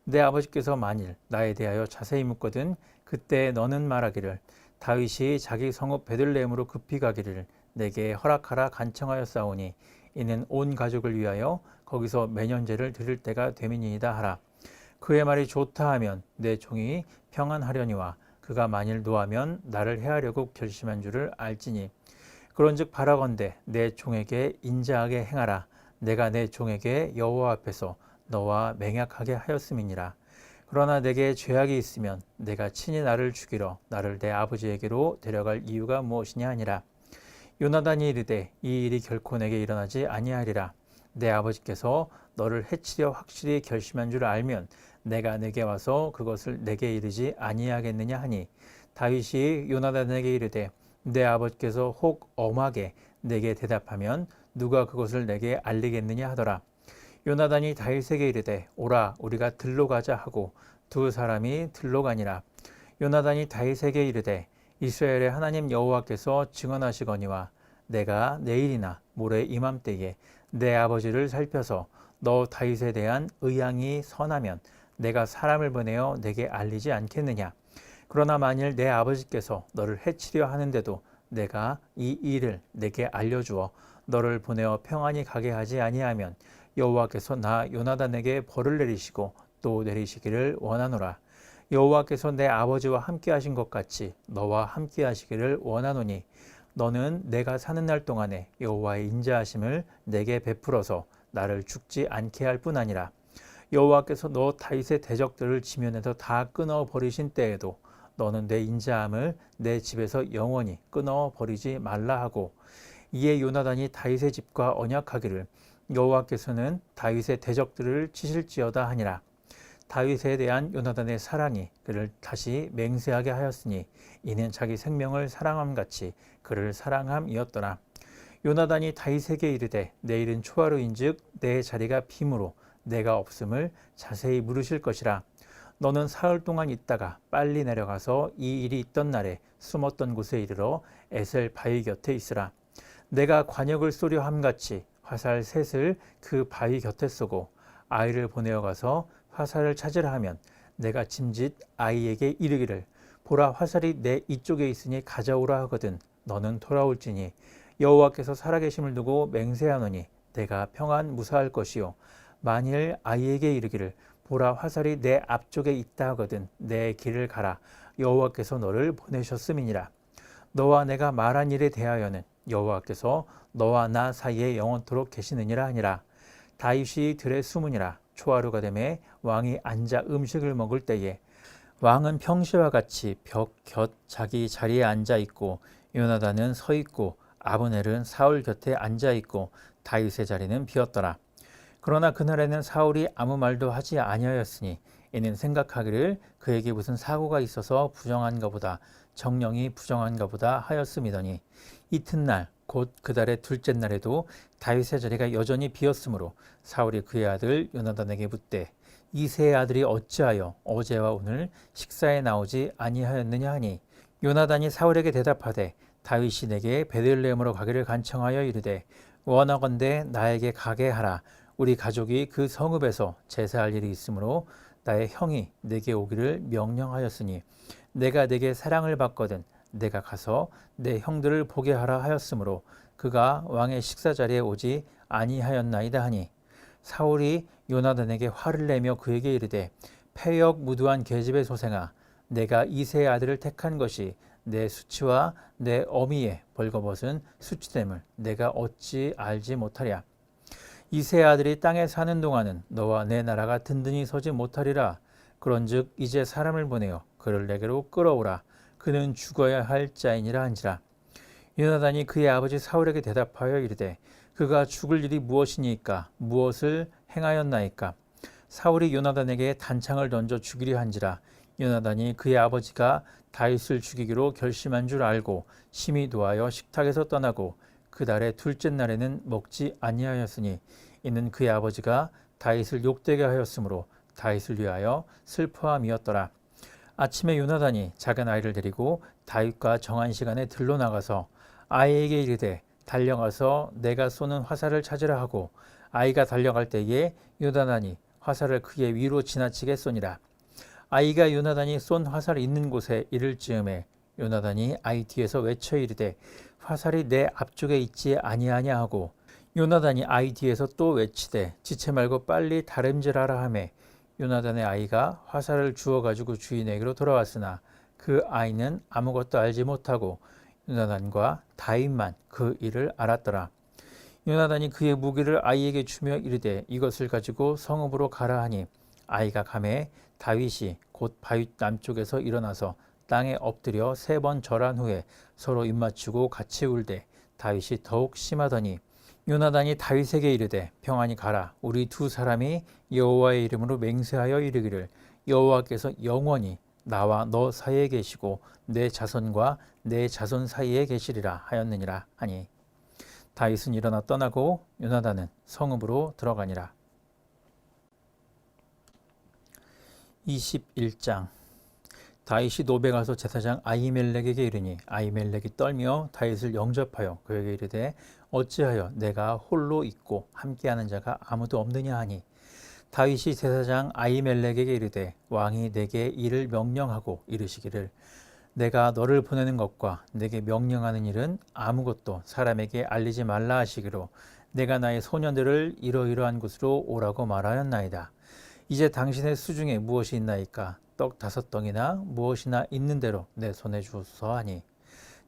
내 아버지께서 만일 나에 대하여 자세히 묻거든 그때 너는 말하기를 다윗이 자기 성읍 베들레헴으로 급히 가기를 내게 허락하라 간청하였사오니 이는 온 가족을 위하여 거기서 매년제를 드릴 때가 되민이이다 하라. 그의 말이 좋다 하면 내 종이 평안하려니와 그가 만일 노하면 나를 해하려고 결심한 줄을 알지니 그런즉 바라건대 내 종에게 인자하게 행하라. 내가 내 종에게 여호와 앞에서 너와 맹약하게 하였음이니라. 그러나 내게 죄악이 있으면 내가 친히 나를 죽이러 나를 내 아버지에게로 데려갈 이유가 무엇이냐 하니라. 요나단이 이르되 이 일이 결코 내게 일어나지 아니하리라. 내 아버지께서 너를 해치려 확실히 결심한 줄 알면 내가 내게 와서 그것을 내게 이르지 아니하겠느냐 하니 다윗이 요나단에게 이르되 내 아버지께서 혹 엄하게 내게 대답하면 누가 그것을 내게 알리겠느냐 하더라. 요나단이 다윗에게 이르되 오라 우리가 들로 가자 하고 두 사람이 들로 가니라. 요나단이 다윗에게 이르되 이스라엘의 하나님 여호와께서 증언하시거니와 내가 내일이나 모레 이맘때에 내 아버지를 살펴서 너 다윗에 대한 의향이 선하면 내가 사람을 보내어 내게 알리지 않겠느냐. 그러나 만일 내 아버지께서 너를 해치려 하는데도 내가 이 일을 내게 알려주어 너를 보내어 평안히 가게 하지 아니하면 여호와께서 나 요나단에게 벌을 내리시고 또 내리시기를 원하노라. 여호와께서 내 아버지와 함께 하신 것 같이 너와 함께 하시기를 원하노니 너는 내가 사는 날 동안에 여호와의 인자하심을 내게 베풀어서 나를 죽지 않게 할 뿐 아니라 여호와께서 너 다윗의 대적들을 지면에서 다 끊어 버리신 때에도 너는 내 인자함을 내 집에서 영원히 끊어 버리지 말라 하고 이에 요나단이 다윗의 집과 언약하기를 여호와께서는 다윗의 대적들을 치실지어다 하니라. 다윗에 대한 요나단의 사랑이 그를 다시 맹세하게 하였으니 이는 자기 생명을 사랑함 같이 그를 사랑함이었더라. 요나단이 다윗에게 이르되 내일은 초하루인즉 내 자리가 빔으로 내가 없음을 자세히 물으실 것이라. 너는 사흘 동안 있다가 빨리 내려가서 이 일이 있던 날에 숨었던 곳에 이르러 에셀 바위 곁에 있으라. 내가 관역을 쏘려 함같이 화살 셋을 그 바위 곁에 쏘고 아이를 보내어 가서 화살을 찾으라 하면 내가 짐짓 아이에게 이르기를 보라 화살이 내 이쪽에 있으니 가져오라 하거든 너는 돌아올지니 여호와께서 살아계심을 두고 맹세하노니 내가 평안 무사할 것이요 만일 아이에게 이르기를 보라 화살이 내 앞쪽에 있다 하거든 내 길을 가라 여호와께서 너를 보내셨음이니라. 너와 내가 말한 일에 대하여는 여호와께서 너와 나 사이에 영원토록 계시느니라 하니라. 다윗이 들에 숨으니라. 초하루가 되매 왕이 앉아 음식을 먹을 때에 왕은 평시와 같이 벽 곁 자기 자리에 앉아 있고 요나단은 서 있고 아브넬은 사울 곁에 앉아 있고 다윗의 자리는 비었더라. 그러나 그날에는 사울이 아무 말도 하지 아니하였으니 이는 생각하기를 그에게 무슨 사고가 있어서 부정한가 보다 정령이 부정한가 보다 하였음이더니 이튿날 곧 그 달의 둘째 날에도 다윗의 자리가 여전히 비었으므로 사울이 그의 아들 요나단에게 묻되 이새의 아들이 어찌하여 어제와 오늘 식사에 나오지 아니하였느냐 하니 요나단이 사울에게 대답하되 다윗이 내게 베들레헴으로 가기를 간청하여 이르되 원하건대 나에게 가게 하라. 우리 가족이 그 성읍에서 제사할 일이 있으므로 나의 형이 내게 오기를 명령하였으니 내가 내게 사랑을 받거든 내가 가서 내 형들을 보게 하라 하였으므로 그가 왕의 식사 자리에 오지 아니하였나이다 하니 사울이 요나단에게 화를 내며 그에게 이르되 패역 무도한 계집의 소생아 내가 이새의 아들을 택한 것이 내 수치와 내 어미의 벌거벗은 수치됨을 내가 어찌 알지 못하랴. 이새의 아들이 땅에 사는 동안은 너와 내 나라가 든든히 서지 못하리라. 그런즉 이제 사람을 보내어 그를 내게로 끌어오라. 그는 죽어야 할 자이니라 한지라. 요나단이 그의 아버지 사울에게 대답하여 이르되 그가 죽을 일이 무엇이니까 무엇을 행하였나이까. 사울이 요나단에게 단창을 던져 죽이려 한지라. 요나단이 그의 아버지가 다윗을 죽이기로 결심한 줄 알고 심히 노하여 식탁에서 떠나고 그 달의 둘째 날에는 먹지 아니하였으니 이는 그의 아버지가 다윗을 욕되게 하였으므로 다윗을 위하여 슬퍼함이었더라. 아침에 요나단이 작은 아이를 데리고 다윗과 정한 시간에 들러 나가서 아이에게 이르되 달려가서 내가 쏘는 화살을 찾으라 하고 아이가 달려갈 때에 요나단이 화살을 그의 위로 지나치게 쏘니라. 아이가 요나단이 쏜 화살이 있는 곳에 이를 즈음에 요나단이 아이 뒤에서 외쳐 이르되 화살이 내 앞쪽에 있지 아니하냐 하고 요나단이 아이 뒤에서 또 외치되 지체 말고 빨리 다름질하라 하매 요나단의 아이가 화살을 주워 가지고 주인에게로 돌아왔으나 그 아이는 아무것도 알지 못하고 요나단과 다윗만 그 일을 알았더라. 요나단이 그의 무기를 아이에게 주며 이르되 이것을 가지고 성읍으로 가라 하니 아이가 가매 다윗이 곧 바위 남쪽에서 일어나서 땅에 엎드려 3번 절한 후에 서로 입맞추고 같이 울되 다윗이 더욱 심하더니 요나단이 다윗에게 이르되 평안히 가라. 우리 두 사람이 여호와의 이름으로 맹세하여 이르기를 여호와께서 영원히 나와 너 사이에 계시고 내 자손과 내 자손 사이에 계시리라 하였느니라 하니 다윗은 일어나 떠나고 요나단은 성읍으로 들어가니라. 21장. 다윗이 노베 가서 제사장 아히멜렉에게 이르니 아히멜렉이 떨며 다윗을 영접하여 그에게 이르되 어찌하여 내가 홀로 있고 함께하는 자가 아무도 없느냐 하니 다윗이 제사장 아히멜렉에게 이르되 왕이 내게 이를 명령하고 이르시기를 내가 너를 보내는 것과 내게 명령하는 일은 아무것도 사람에게 알리지 말라 하시기로 내가 나의 소년들을 이러이러한 곳으로 오라고 말하였나이다. 이제 당신의 수중에 무엇이 있나이까? 떡 5덩이나 무엇이나 있는 대로 내 손에 주소서 하니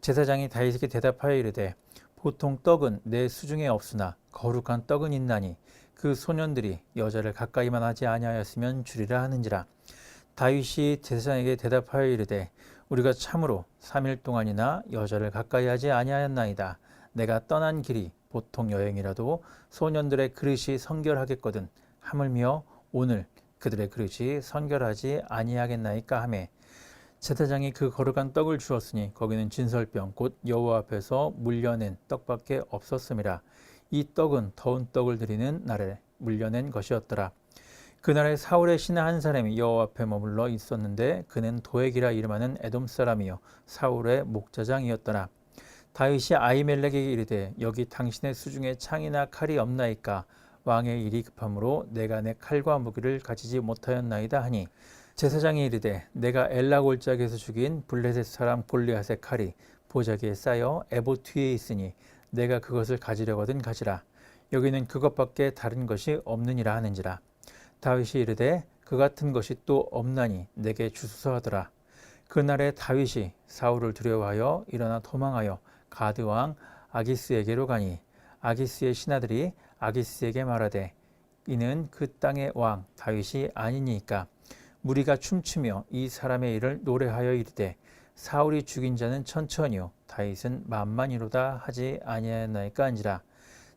제사장이 다윗에게 대답하여 이르되 보통 떡은 내 수중에 없으나 거룩한 떡은 있나니 그 소년들이 여자를 가까이만 하지 아니하였으면 주리라 하는지라. 다윗이 제사장에게 대답하여 이르되 우리가 참으로 3일 동안이나 여자를 가까이 하지 아니하였나이다. 내가 떠난 길이 보통 여행이라도 소년들의 그릇이 성결하겠거든 하물며 오늘 그들의 그릇이 성결하지 아니하겠나이까 하매 제사장이 그 거룩한 떡을 주었으니 거기는 진설병 곧 여호와 앞에서 물려낸 떡밖에 없었음이라. 이 떡은 더운 떡을 드리는 날에 물려낸 것이었더라. 그날에 사울의 신하 한 사람이 여호와 앞에 머물러 있었는데 그는 도액이라 이름하는 에돔 사람이요 사울의 목자장이었더라. 다윗이 아히멜렉에게 이르되 여기 당신의 수중에 창이나 칼이 없나이까. 왕의 일이 급함으로 내가 내 칼과 무기를 가지지 못하였나이다 하니 제사장이 이르되 내가 엘라 골짜기에서 죽인 블레셋 사람 골리앗의 칼이 보자기에 쌓여 에봇 뒤에 있으니 내가 그것을 가지려거든 가지라. 여기는 그것밖에 다른 것이 없느니라 하는지라. 다윗이 이르되 그 같은 것이 또 없나니 내게 주소서 하더라. 그날에 다윗이 사울을 두려워하여 일어나 도망하여 가드 왕 아기스에게로 가니 아기스의 신하들이 아기스에게 말하되 이는 그 땅의 왕 다윗이 아니니까. 무리가 춤추며 이 사람의 일을 노래하여 이르되 사울이 죽인 자는 천천히요 다윗은 만만이로다 하지 아니하였나이까 한지라.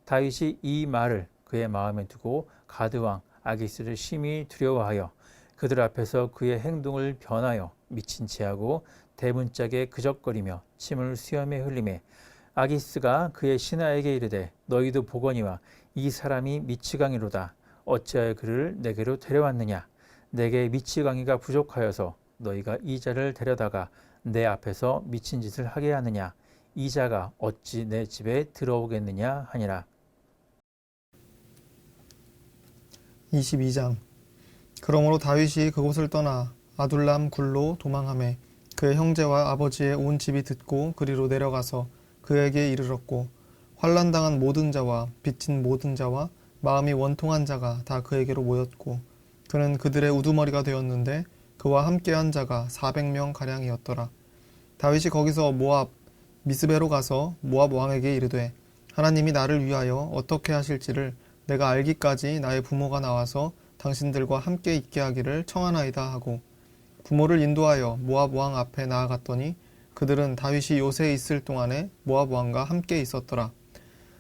다윗이 이 말을 그의 마음에 두고 가드 왕 아기스를 심히 두려워하여 그들 앞에서 그의 행동을 변하여 미친 체하고 대문짝에 그적거리며 침을 수염에 흘리매 아기스가 그의 신하에게 이르되 너희도 보거니와 이 사람이 미치광이로다. 어찌하여 그를 내게로 데려왔느냐. 내게 미치광이가 부족하여서 너희가 이 자를 데려다가 내 앞에서 미친 짓을 하게 하느냐. 이 자가 어찌 내 집에 들어오겠느냐 하니라. 22장. 그러므로 다윗이 그곳을 떠나 아둘람 굴로 도망하매 그의 형제와 아버지의 온 집이 듣고 그리로 내려가서 그에게 이르렀고 환난당한 모든 자와 빚진 모든 자와 마음이 원통한 자가 다 그에게로 모였고 그는 그들의 우두머리가 되었는데 그와 함께한 자가 400명 가량이었더라. 다윗이 거기서 모압 미스베로 가서 모압 왕에게 이르되 하나님이 나를 위하여 어떻게 하실지를 내가 알기까지 나의 부모가 나와서 당신들과 함께 있게 하기를 청하나이다 하고 부모를 인도하여 모압 왕 앞에 나아갔더니 그들은 다윗이 요새에 있을 동안에 모압 왕과 함께 있었더라.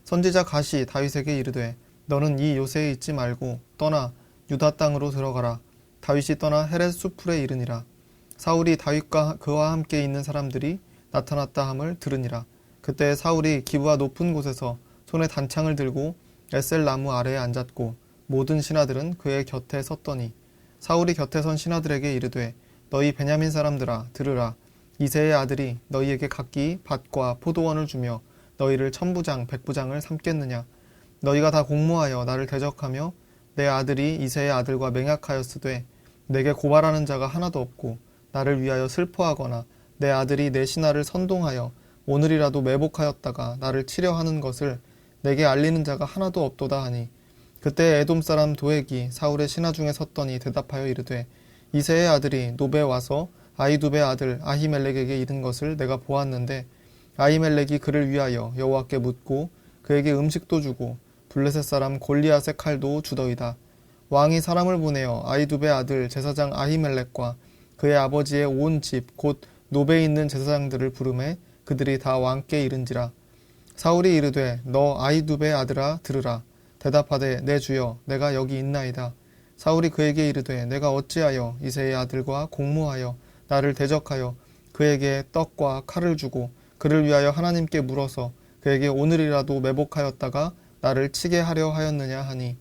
선지자 갓이 다윗에게 이르되 너는 이 요새에 있지 말고 떠나 유다 땅으로 들어가라. 다윗이 떠나 헤렛 수풀에 이르니라. 사울이 다윗과 그와 함께 있는 사람들이 나타났다 함을 들으니라. 그때 사울이 기브아 높은 곳에서 손에 단창을 들고 에셀 나무 아래에 앉았고 모든 신하들은 그의 곁에 섰더니 사울이 곁에 선 신하들에게 이르되 너희 베냐민 사람들아 들으라. 이새의 아들이 너희에게 각기 밭과 포도원을 주며 너희를 천부장 백부장을 삼겠느냐. 너희가 다 공모하여 나를 대적하며 내 아들이 이새의 아들과 맹약하였으되 내게 고발하는 자가 하나도 없고 나를 위하여 슬퍼하거나 내 아들이 내 신하를 선동하여 오늘이라도 매복하였다가 나를 치려 하는 것을 내게 알리는 자가 하나도 없도다 하니 그때 에돔 사람 도액이 사울의 신하 중에 섰더니 대답하여 이르되 이새의 아들이 노베 와서 아히두베 아들 아히멜렉에게 이른 것을 내가 보았는데 아히멜렉이 그를 위하여 여호와께 묻고 그에게 음식도 주고 블레셋 사람 골리앗의 칼도 주더이다. 왕이 사람을 보내어 아히두베 아들 제사장 아히멜렉과 그의 아버지의 온 집 곧 노베에 있는 제사장들을 부르매 그들이 다 왕께 이른지라. 사울이 이르되 너 아히두베 아들아 들으라. 대답하되 내 주여 내가 여기 있나이다. 사울이 그에게 이르되 내가 어찌하여 이새의 아들과 공모하여 나를 대적하여 그에게 떡과 칼을 주고 그를 위하여 하나님께 물어서 그에게 오늘이라도 매복하였다가 나를 치게 하려 하였느냐 하니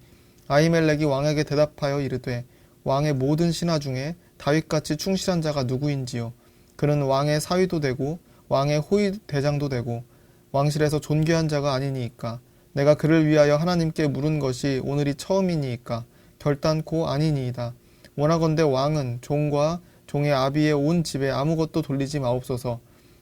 아히멜렉이 왕에게 대답하여 이르되 왕의 모든 신하 중에 다윗같이 충실한 자가 누구인지요. 그는 왕의 사위도 되고 왕의 호위 대장도 되고 왕실에서 존귀한 자가 아니니이까. 내가 그를 위하여 하나님께 물은 것이 오늘이 처음이니이까 결단코 아니니이다. 원하건대 왕은 종과 종의 아비의 온 집에 아무것도 돌리지 마옵소서.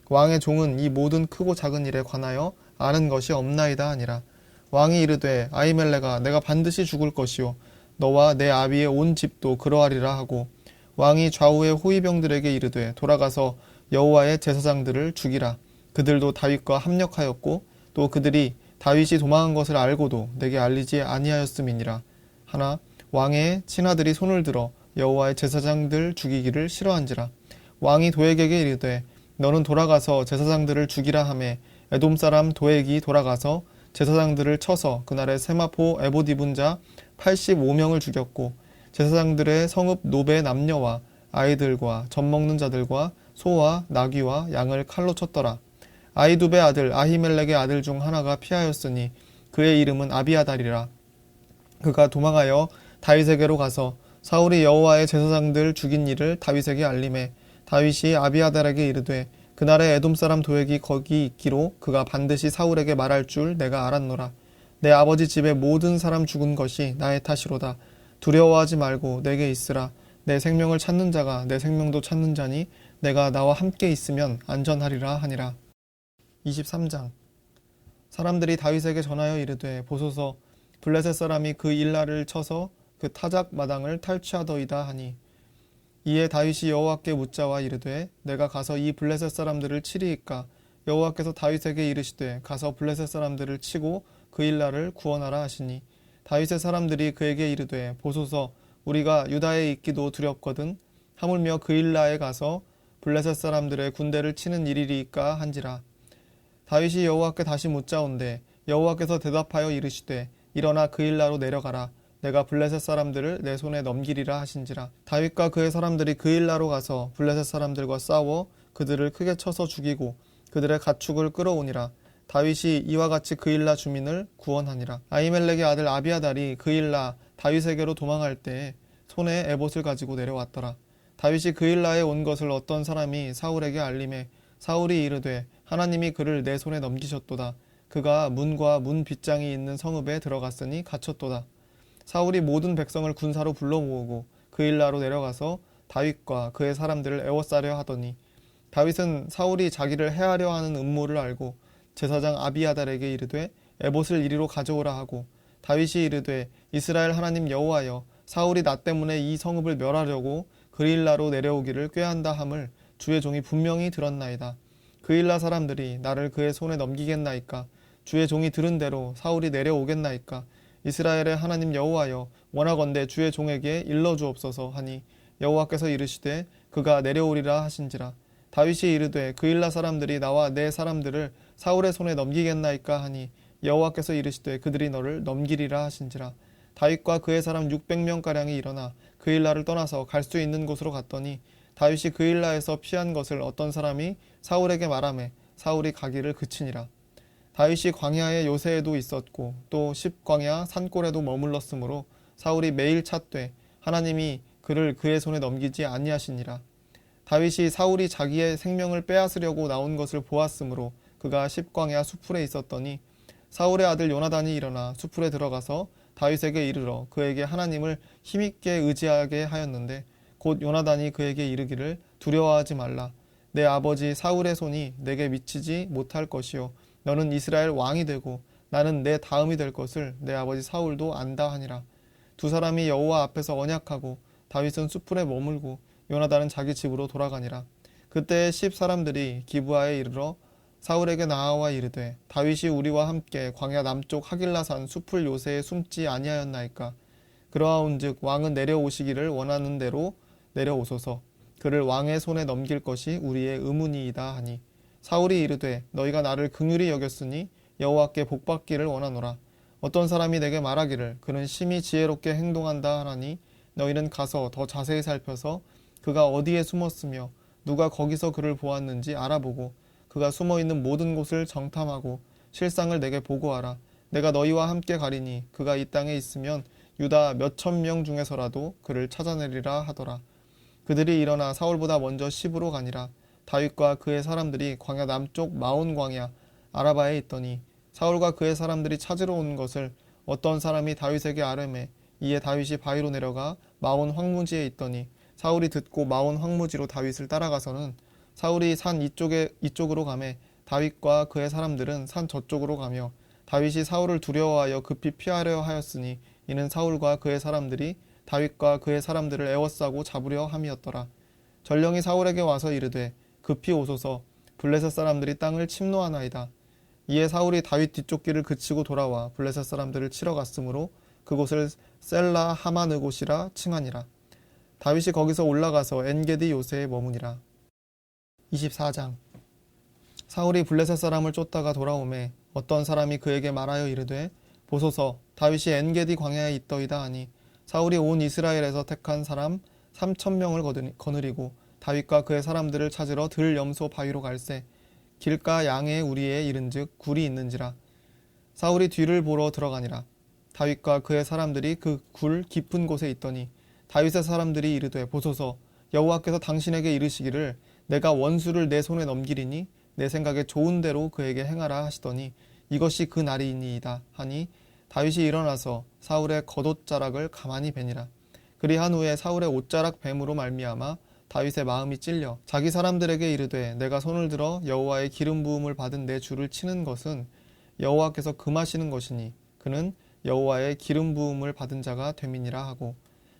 왕의 종은 이 모든 크고 작은 일에 관하여 아는 것이 없나이다 하니라. 왕이 이르되 아히멜렉아 내가 반드시 죽을 것이요 너와 내 아비의 온 집도 그러하리라 하고 왕이 좌우의 호위병들에게 이르되 돌아가서 여호와의 제사장들을 죽이라. 그들도 다윗과 합력하였고 또 그들이 다윗이 도망한 것을 알고도 내게 알리지 아니하였음이니라. 하나 왕의 친아들이 손을 들어 여호와의 제사장들 죽이기를 싫어한지라. 왕이 도액에게 이르되 너는 돌아가서 제사장들을 죽이라 하매 에돔 사람 도액이 돌아가서 제사장들을 쳐서 그날에 세마포 에봇 입은 자 85명을 죽였고 제사장들의 성읍 노베 남녀와 아이들과 젖 먹는 자들과 소와 나귀와 양을 칼로 쳤더라. 아이두베 아들 아히멜렉의 아들 중 하나가 피하였으니 그의 이름은 아비아달이라. 그가 도망하여 다윗에게로 가서 사울이 여호와의 제사장들 죽인 일을 다윗에게 알림해 다윗이 아비아달에게 이르되 그날에 에돔 사람 도액이 거기 있기로 그가 반드시 사울에게 말할 줄 내가 알았노라. 내 아버지 집의 모든 사람 죽은 것이 나의 탓이로다. 두려워하지 말고 내게 있으라. 내 생명을 찾는 자가 내 생명도 찾는 자니 내가 나와 함께 있으면 안전하리라 하니라. 23장. 사람들이 다윗에게 전하여 이르되 보소서 블레셋 사람이 그 일라를 쳐서 그 타작 마당을 탈취하더이다 하니 이에 다윗이 여호와께 묻자와 이르되 내가 가서 이 블레셋 사람들을 치리이까. 여호와께서 다윗에게 이르시되 가서 블레셋 사람들을 치고 그 일라를 구원하라 하시니 다윗의 사람들이 그에게 이르되 보소서 우리가 유다에 있기도 두렵거든 하물며 그 일라에 가서 블레셋 사람들의 군대를 치는 일이리이까 한지라. 다윗이 여호와께 다시 묻자온데 여호와께서 대답하여 이르시되 일어나 그 일라로 내려가라. 내가 블레셋 사람들을 내 손에 넘기리라 하신지라. 다윗과 그의 사람들이 그 일라로 가서 블레셋 사람들과 싸워 그들을 크게 쳐서 죽이고 그들의 가축을 끌어오니라. 다윗이 이와 같이 그 일라 주민을 구원하니라. 아히멜렉의 아들 아비아달이 그 일라 다윗에게로 도망할 때에 손에 에봇을 가지고 내려왔더라. 다윗이 그 일라에 온 것을 어떤 사람이 사울에게 알림해 사울이 이르되 하나님이 그를 내 손에 넘기셨도다. 그가 문과 문 빗장이 있는 성읍에 들어갔으니 갇혔도다. 사울이 모든 백성을 군사로 불러 모으고 그 일라로 내려가서 다윗과 그의 사람들을 애워싸려 하더니 다윗은 사울이 자기를 해하려 하는 음모를 알고 제사장 아비아달에게 이르되 에봇을 이리로 가져오라 하고 다윗이 이르되 이스라엘 하나님 여호와여 사울이 나 때문에 이 성읍을 멸하려고 그 일라로 내려오기를 꾀한다 함을 주의 종이 분명히 들었나이다. 그 일라 사람들이 나를 그의 손에 넘기겠나이까. 주의 종이 들은 대로 사울이 내려오겠나이까. 이스라엘의 하나님 여호와여 원하건대 주의 종에게 일러주옵소서 하니 여호와께서 이르시되 그가 내려오리라 하신지라. 다윗이 이르되 그 일라 사람들이 나와 내 사람들을 사울의 손에 넘기겠나이까 하니 여호와께서 이르시되 그들이 너를 넘기리라 하신지라. 다윗과 그의 사람 600명가량이 일어나 그 일라를 떠나서 갈 수 있는 곳으로 갔더니 다윗이 그 일라에서 피한 것을 어떤 사람이 사울에게 말하매 사울이 가기를 그치니라. 다윗이 광야의 요새에도 있었고 또 십광야 산골에도 머물렀으므로 사울이 매일 찾되 하나님이 그를 그의 손에 넘기지 아니하시니라. 다윗이 사울이 자기의 생명을 빼앗으려고 나온 것을 보았으므로 그가 십광야 수풀에 있었더니 사울의 아들 요나단이 일어나 수풀에 들어가서 다윗에게 이르러 그에게 하나님을 힘있게 의지하게 하였는데 곧 요나단이 그에게 이르기를 두려워하지 말라. 내 아버지 사울의 손이 내게 미치지 못할 것이요 너는 이스라엘 왕이 되고 나는 내 다음이 될 것을 내 아버지 사울도 안다 하니라. 두 사람이 여호와 앞에서 언약하고 다윗은 수풀에 머물고 요나단은 자기 집으로 돌아가니라. 그때 10 사람들이 기브아에 이르러 사울에게 나아와 이르되 다윗이 우리와 함께 광야 남쪽 하길라산 수풀 요새에 숨지 아니하였나이까. 그러하온즉 왕은 내려오시기를 원하는 대로 내려오소서. 그를 왕의 손에 넘길 것이 우리의 의문이이다 하니 사울이 이르되 너희가 나를 긍휼히 여겼으니 여호와께 복받기를 원하노라. 어떤 사람이 내게 말하기를 그는 심히 지혜롭게 행동한다 하나니 너희는 가서 더 자세히 살펴서 그가 어디에 숨었으며 누가 거기서 그를 보았는지 알아보고 그가 숨어있는 모든 곳을 정탐하고 실상을 내게 보고하라. 내가 너희와 함께 가리니 그가 이 땅에 있으면 유다 몇천 명 중에서라도 그를 찾아내리라 하더라. 그들이 일어나 사울보다 먼저 시브로 가니라. 다윗과 그의 사람들이 광야 남쪽 마온 광야 아라바에 있더니 사울과 그의 사람들이 찾으러 온 것을 어떤 사람이 다윗에게 아뢰매 이에 다윗이 바위로 내려가 마온 황무지에 있더니 사울이 듣고 마온 황무지로 다윗을 따라가서는 사울이 산 이쪽으로 가매 다윗과 그의 사람들은 산 저쪽으로 가며 다윗이 사울을 두려워하여 급히 피하려 하였으니 이는 사울과 그의 사람들이 다윗과 그의 사람들을 애워싸고 잡으려 함이었더라. 전령이 사울에게 와서 이르되 급히 오소서. 블레셋 사람들이 땅을 침노하나이다. 이에 사울이 다윗 뒤쪽 길을 그치고 돌아와 블레셋 사람들을 치러 갔으므로 그곳을 셀라 하마느곳이라 칭하니라. 다윗이 거기서 올라가서 엔게디 요새에 머무니라. 24장. 사울이 블레셋 사람을 쫓다가 돌아오매 어떤 사람이 그에게 말하여 이르되 보소서 다윗이 엔게디 광야에 있더이다 하니 사울이 온 이스라엘에서 택한 사람 3,000명을 거느리고 다윗과 그의 사람들을 찾으러 들 염소 바위로 갈새 길가 양의 우리에 이른즉 굴이 있는지라. 사울이 뒤를 보러 들어가니라. 다윗과 그의 사람들이 그 굴 깊은 곳에 있더니 다윗의 사람들이 이르되 보소서 여호와께서 당신에게 이르시기를 내가 원수를 내 손에 넘기리니 내 생각에 좋은 대로 그에게 행하라 하시더니 이것이 그 날이니이다 하니 다윗이 일어나서 사울의 겉옷자락을 가만히 베니라. 그리한 후에 사울의 옷자락 뱀으로 말미암아 다윗의 마음이 찔려 자기 사람들에게 이르되 내가 손을 들어 여호와의 기름 부음을 받은 내 주를 치는 것은 여호와께서 금하시는 것이니 그는 여호와의 기름 부음을 받은 자가 됨이니라 하고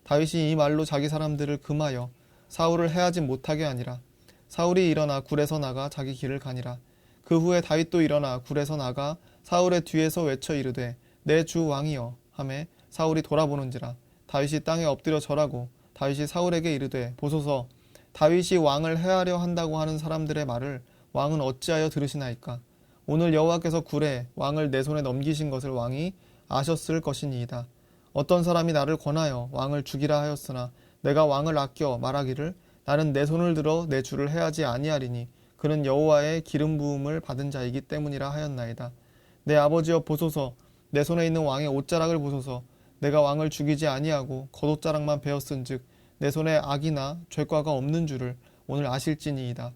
다윗이 이 말로 자기 사람들을 금하여 사울을 해하지 못하게 하니라. 사울이 일어나 굴에서 나가 자기 길을 가니라. 그 후에 다윗도 일어나 굴에서 나가 사울의 뒤에서 외쳐 이르되 내 주 왕이여 하매 사울이 돌아보는지라. 다윗이 땅에 엎드려 절하고 다윗이 사울에게 이르되 보소서 다윗이 왕을 해하려 한다고 하는 사람들의 말을 왕은 어찌하여 들으시나이까. 오늘 여호와께서 굴에 왕을 내 손에 넘기신 것을 왕이 아셨을 것이니이다. 어떤 사람이 나를 권하여 왕을 죽이라 하였으나 내가 왕을 아껴 말하기를 나는 내 손을 들어 내 주를 해하지 아니하리니 그는 여호와의 기름 부음을 받은 자이기 때문이라 하였나이다. 내 아버지여 보소서 내 손에 있는 왕의 옷자락을 보소서. 내가 왕을 죽이지 아니하고 겉옷자락만 베었은즉 내 손에 악이나 죄과가 없는 줄을 오늘 아실지니이다.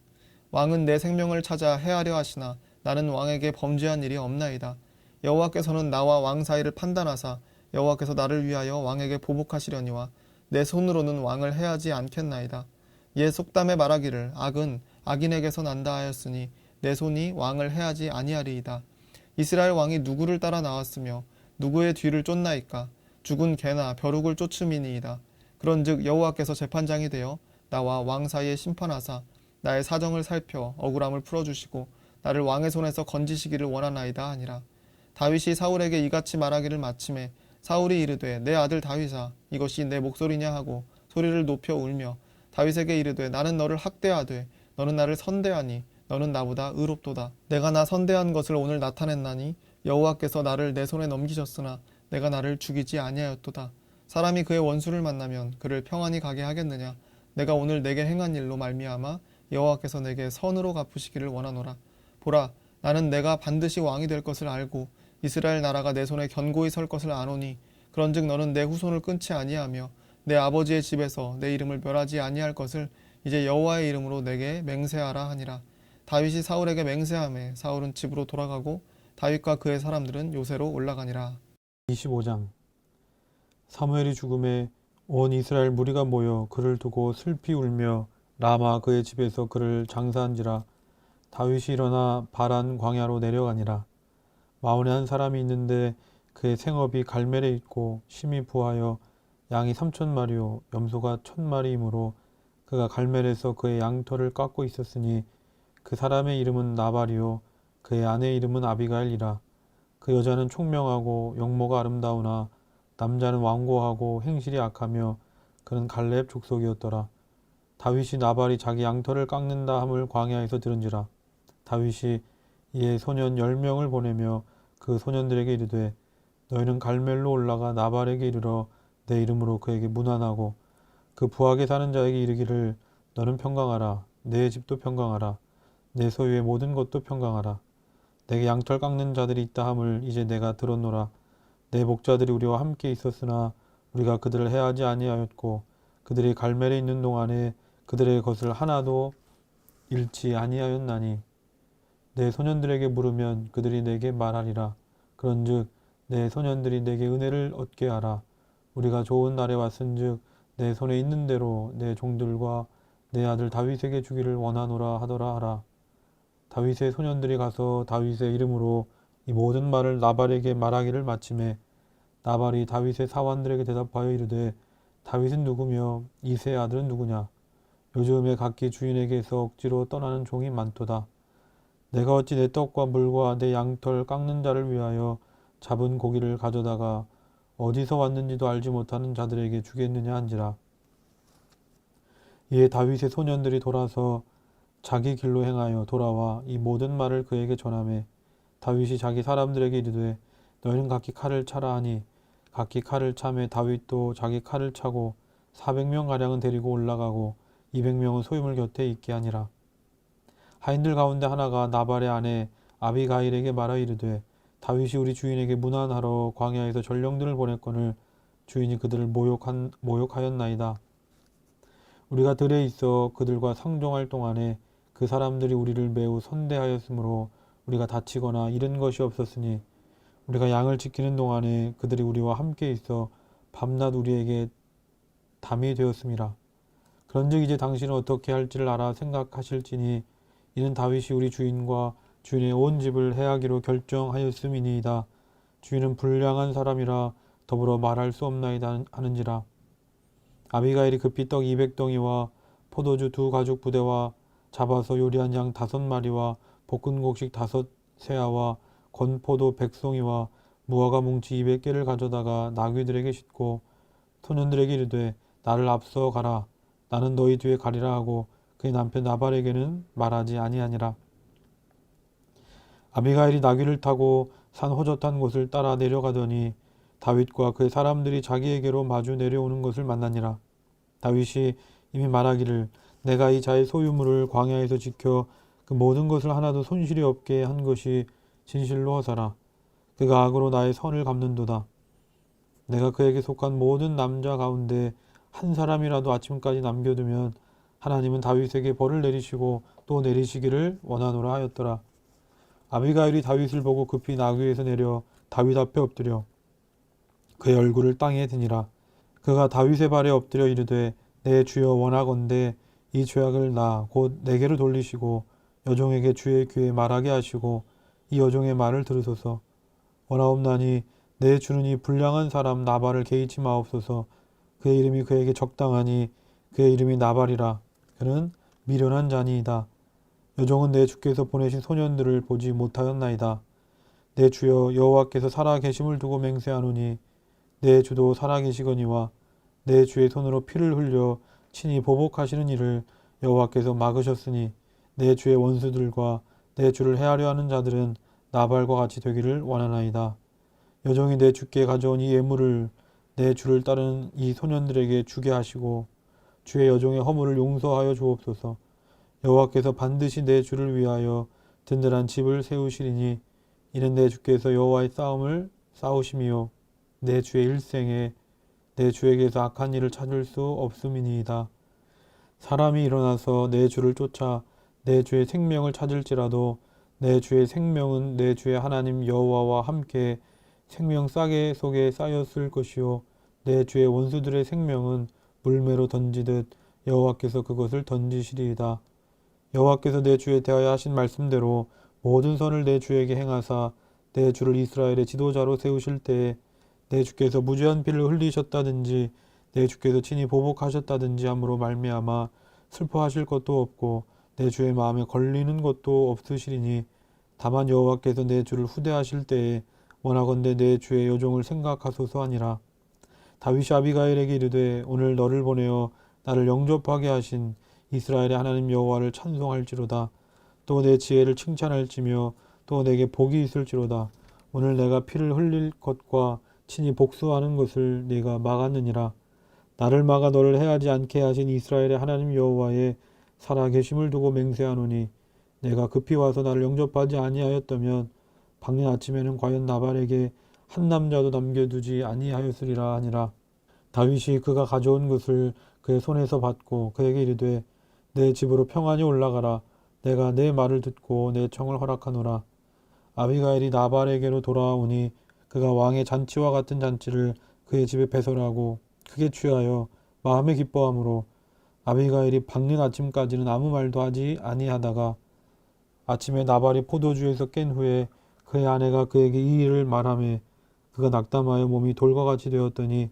왕은 내 생명을 찾아 해하려 하시나 나는 왕에게 범죄한 일이 없나이다. 여호와께서는 나와 왕 사이를 판단하사 여호와께서 나를 위하여 왕에게 보복하시려니와 내 손으로는 왕을 해하지 않겠나이다. 옛 속담에 말하기를 악은 악인에게서 난다 하였으니 내 손이 왕을 해하지 아니하리이다. 이스라엘 왕이 누구를 따라 나왔으며 누구의 뒤를 쫓나이까. 죽은 개나 벼룩을 쫓음이니이다. 그런즉 여호와께서 재판장이 되어 나와 왕 사이에 심판하사 나의 사정을 살펴 억울함을 풀어주시고 나를 왕의 손에서 건지시기를 원하나이다 하니라. 다윗이 사울에게 이같이 말하기를 마침에 사울이 이르되 내 아들 다윗아 이것이 내 목소리냐 하고 소리를 높여 울며 다윗에게 이르되 나는 너를 학대하되 너는 나를 선대하니 너는 나보다 의롭도다. 내가 나 선대한 것을 오늘 나타냈나니 여호와께서 나를 내 손에 넘기셨으나 내가 나를 죽이지 아니하였도다. 사람이 그의 원수를 만나면 그를 평안히 가게 하겠느냐. 내가 오늘 내게 행한 일로 말미암아 여호와께서 내게 선으로 갚으시기를 원하노라. 보라 나는 내가 반드시 왕이 될 것을 알고 이스라엘 나라가 내 손에 견고히 설 것을 아노니 그런즉 너는 내 후손을 끊지 아니하며 내 아버지의 집에서 내 이름을 멸하지 아니할 것을 이제 여호와의 이름으로 내게 맹세하라 하니라. 다윗이 사울에게 맹세하매 사울은 집으로 돌아가고 다윗과 그의 사람들은 요새로 올라가니라. 25장. 사무엘이 죽음에 온 이스라엘 무리가 모여 그를 두고 슬피 울며 라마 그의 집에서 그를 장사한지라. 다윗이 일어나 바란 광야로 내려가니라. 마온에 한 사람이 있는데 그의 생업이 갈멜에 있고 심히 부하여 양이 3,000마리요 염소가 1,000마리이므로 그가 갈멜에서 그의 양털을 깎고 있었으니 그 사람의 이름은 나발이요 그의 아내의 이름은 아비가일이라. 그 여자는 총명하고 영모가 아름다우나 남자는 완고하고 행실이 악하며 그는 갈렙 족속이었더라. 다윗이 나발이 자기 양털을 깎는다 함을 광야에서 들은지라. 다윗이 이에 소년 10명을 보내며 그 소년들에게 이르되 너희는 갈멜로 올라가 나발에게 이르러 내 이름으로 그에게 문안하고 그 부하게 사는 자에게 이르기를 너는 평강하라. 내 집도 평강하라. 내 소유의 모든 것도 평강하라. 내게 양털 깎는 자들이 있다 함을 이제 내가 들었노라. 내 목자들이 우리와 함께 있었으나 우리가 그들을 해하지 아니하였고 그들이 갈멜에 있는 동안에 그들의 것을 하나도 잃지 아니하였나니 내 소년들에게 물으면 그들이 내게 말하리라. 그런즉 내 소년들이 내게 은혜를 얻게 하라. 우리가 좋은 날에 왔은즉 내 손에 있는 대로 내 종들과 내 아들 다윗에게 주기를 원하노라 하더라 하라. 다윗의 소년들이 가서 다윗의 이름으로 이 모든 말을 나발에게 말하기를 마침에 나발이 다윗의 사환들에게 대답하여 이르되 다윗은 누구며 이새의 아들은 누구냐. 요즘에 각기 주인에게서 억지로 떠나는 종이 많도다. 내가 어찌 내 떡과 물과 내 양털 깎는 자를 위하여 잡은 고기를 가져다가 어디서 왔는지도 알지 못하는 자들에게 주겠느냐 한지라. 이에 다윗의 소년들이 돌아서 자기 길로 행하여 돌아와 이 모든 말을 그에게 전하매 다윗이 자기 사람들에게 이르되 너희는 각기 칼을 차라 하니 각기 칼을 차매 다윗도 자기 칼을 차고 400명 가량은 데리고 올라가고 200명은 소유물 곁에 있게 하니라. 하인들 가운데 하나가 나발의 아내 아비가일에게 말하 이르되 다윗이 우리 주인에게 문안하러 광야에서 전령들을 보냈거늘 주인이 그들을 모욕하였나이다. 우리가 들에 있어 그들과 상종할 동안에 그 사람들이 우리를 매우 선대하였으므로 우리가 다치거나 잃은 것이 없었으니 우리가 양을 지키는 동안에 그들이 우리와 함께 있어 밤낮 우리에게 담이 되었음이라. 그런즉 이제 당신은 어떻게 할지를 알아 생각하실지니 이는 다윗이 우리 주인과 주인의 온 집을 해하기로 결정하였음이니이다. 주인은 불량한 사람이라 더불어 말할 수 없나이다 하는지라. 아비가일이 급히 떡 200덩이와 포도주 2가죽 부대와 잡아서 요리한 양 5마리와 볶은 곡식 5세아와 건포도 100송이와 무화과 뭉치 200개를 가져다가 나귀들에게 싣고 소년들에게 이르되 나를 앞서 가라. 나는 너희 뒤에 가리라 하고 그의 남편 나발에게는 말하지 아니하니라. 아비가일이 나귀를 타고 산 호젓한 곳을 따라 내려가더니 다윗과 그의 사람들이 자기에게로 마주 내려오는 것을 만나니라. 다윗이 이미 말하기를 내가 이 자의 소유물을 광야에서 지켜 그 모든 것을 하나도 손실이 없게 한 것이 진실로 허사라. 그가 악으로 나의 선을 갚는도다. 내가 그에게 속한 모든 남자 가운데 한 사람이라도 아침까지 남겨두면 하나님은 다윗에게 벌을 내리시고 또 내리시기를 원하노라 하였더라. 아비가일이 다윗을 보고 급히 나귀에서 내려 다윗 앞에 엎드려 그의 얼굴을 땅에 드니라. 그가 다윗의 발에 엎드려 이르되 내 주여 원하건대 이 죄악을 나 곧 내게로 돌리시고 여종에게 주의 귀에 말하게 하시고 이 여종의 말을 들으소서. 원하옵나니 내 주는 이 불량한 사람 나발을 개의치 마옵소서. 그의 이름이 그에게 적당하니 그의 이름이 나발이라. 그는 미련한 자니이다. 여종은 내 주께서 보내신 소년들을 보지 못하였나이다. 내 주여 여호와께서 살아 계심을 두고 맹세하노니 내 주도 살아 계시거니와 내 주의 손으로 피를 흘려 친히 보복하시는 일을 여호와께서 막으셨으니 내 주의 원수들과 내 주를 해하려 하는 자들은 나발과 같이 되기를 원하나이다. 여종이 내 주께 가져온 이 예물을 내 주를 따르는 이 소년들에게 주게 하시고 주의 여종의 허물을 용서하여 주옵소서. 여호와께서 반드시 내 주를 위하여 든든한 집을 세우시리니 이는 내 주께서 여호와의 싸움을 싸우심이요 내 주의 일생에 내 주에게서 악한 일을 찾을 수 없음이니이다. 사람이 일어나서 내 주를 쫓아 내 주의 생명을 찾을지라도 내 주의 생명은 내 주의 하나님 여호와와 함께 생명 싸개 속에 쌓였을 것이요 내 주의 원수들의 생명은 물매로 던지듯 여호와께서 그것을 던지시리이다. 여호와께서 내 주에 대하여 하신 말씀대로 모든 선을 내 주에게 행하사 내 주를 이스라엘의 지도자로 세우실 때에 내 주께서 무죄한 피를 흘리셨다든지 내 주께서 친히 보복하셨다든지 함으로 말미암아 슬퍼하실 것도 없고 내 주의 마음에 걸리는 것도 없으시리니 다만 여호와께서 내 주를 후대하실 때에 원하건대 내 주의 여종을 생각하소서 하니라. 다윗이 아비가일에게 이르되 오늘 너를 보내어 나를 영접하게 하신 이스라엘의 하나님 여호와를 찬송할지로다. 또 내 지혜를 칭찬할지며 또 내게 복이 있을지로다. 오늘 내가 피를 흘릴 것과 친히 복수하는 것을 네가 막았느니라. 나를 막아 너를 해하지 않게 하신 이스라엘의 하나님 여호와의 살아계심을 두고 맹세하노니 내가 급히 와서 나를 영접하지 아니하였다면 방년 아침에는 과연 나발에게 한 남자도 남겨두지 아니하였으리라 하니라. 다윗이 그가 가져온 것을 그의 손에서 받고 그에게 이르되 내 집으로 평안히 올라가라. 내가 내 말을 듣고 내 청을 허락하노라. 아비가일이 나발에게로 돌아오니 그가 왕의 잔치와 같은 잔치를 그의 집에 배설하고 크게 취하여 마음에 기뻐하므로 아비가일이 밝는 아침까지는 아무 말도 하지 아니하다가 아침에 나발이 포도주에서 깬 후에 그의 아내가 그에게 이 일을 말하매 그가 낙담하여 몸이 돌과 같이 되었더니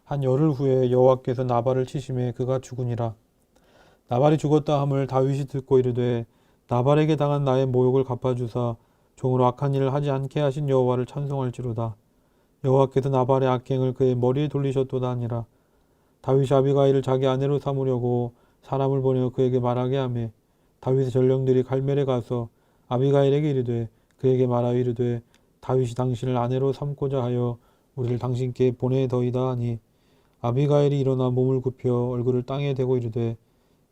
한 열흘 후에 여호와께서 나발을 치심에 그가 죽으니라. 나발이 죽었다 함을 다윗이 듣고 이르되 나발에게 당한 나의 모욕을 갚아주사 종으로 악한 일을 하지 않게 하신 여호와를 찬송할지로다. 여호와께서 나발의 악행을 그의 머리에 돌리셨도다 하니라. 다윗이 아비가일을 자기 아내로 삼으려고 사람을 보내어 그에게 말하게 하매 다윗의 전령들이 갈멜에 가서 아비가일에게 이르되 그에게 말하여 이르되 다윗이 당신을 아내로 삼고자 하여 우리를 당신께 보내더이다 하니 아비가일이 일어나 몸을 굽혀 얼굴을 땅에 대고 이르되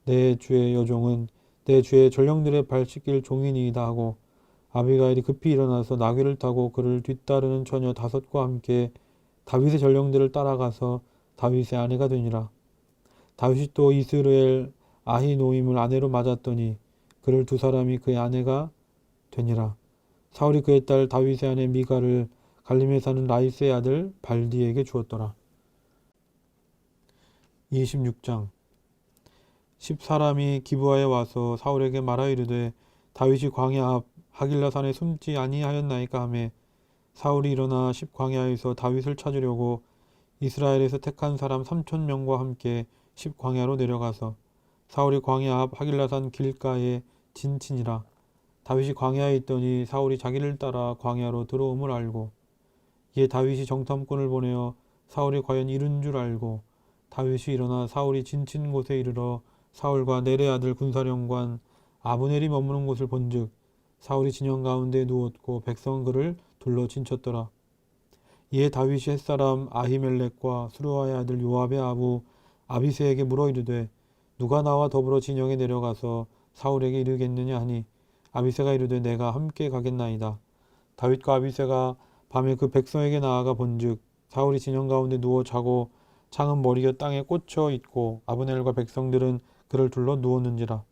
내 주의 여종은 내 주의 전령들의 발 씻길 종이니이다 하고 아비가일이 급히 일어나서 나귀를 타고 그를 뒤따르는 처녀 5과 함께 다윗의 전령들을 따라가서 다윗의 아내가 되니라. 다윗이 또 이스라엘 아히노임을 아내로 맞았더니 그를 2사람이 그의 아내가 되니라. 사울이 그의 딸 다윗의 아내 미가를 갈림에 사는 라이스의 아들 발디에게 주었더라. 26장 10사람이 기브아에 와서 사울에게 말하여 이르되 다윗이 광야 앞 하길라산에 숨지 아니하였나이까 하매 사울이 일어나 10광야에서 다윗을 찾으려고 이스라엘에서 택한 사람 3,000명과 함께 10광야로 내려가서 사울이 광야 앞 하길라산 길가에 진친이라. 다윗이 광야에 있더니 사울이 자기를 따라 광야로 들어옴을 알고 이에 다윗이 정탐꾼을 보내어 사울이 과연 이른 줄 알고 다윗이 일어나 사울이 진친 곳에 이르러 사울과 넬의 아들 군사령관 아브넬이 머무는 곳을 본즉 사울이 진영 가운데 누웠고 백성은 그를 둘러 진쳤더라. 이에 다윗이 햇사람 아히멜렉과 수르아의 아들 요압의 아부 아비새에게 물어 이르되 누가 나와 더불어 진영에 내려가서 사울에게 이르겠느냐 하니 아비새가 이르되 내가 함께 가겠나이다. 다윗과 아비새가 밤에 그 백성에게 나아가 본즉 사울이 진영 가운데 누워 자고 창은 머리가 땅에 꽂혀 있고 아브넬과 백성들은 그를 둘러 누웠는지라.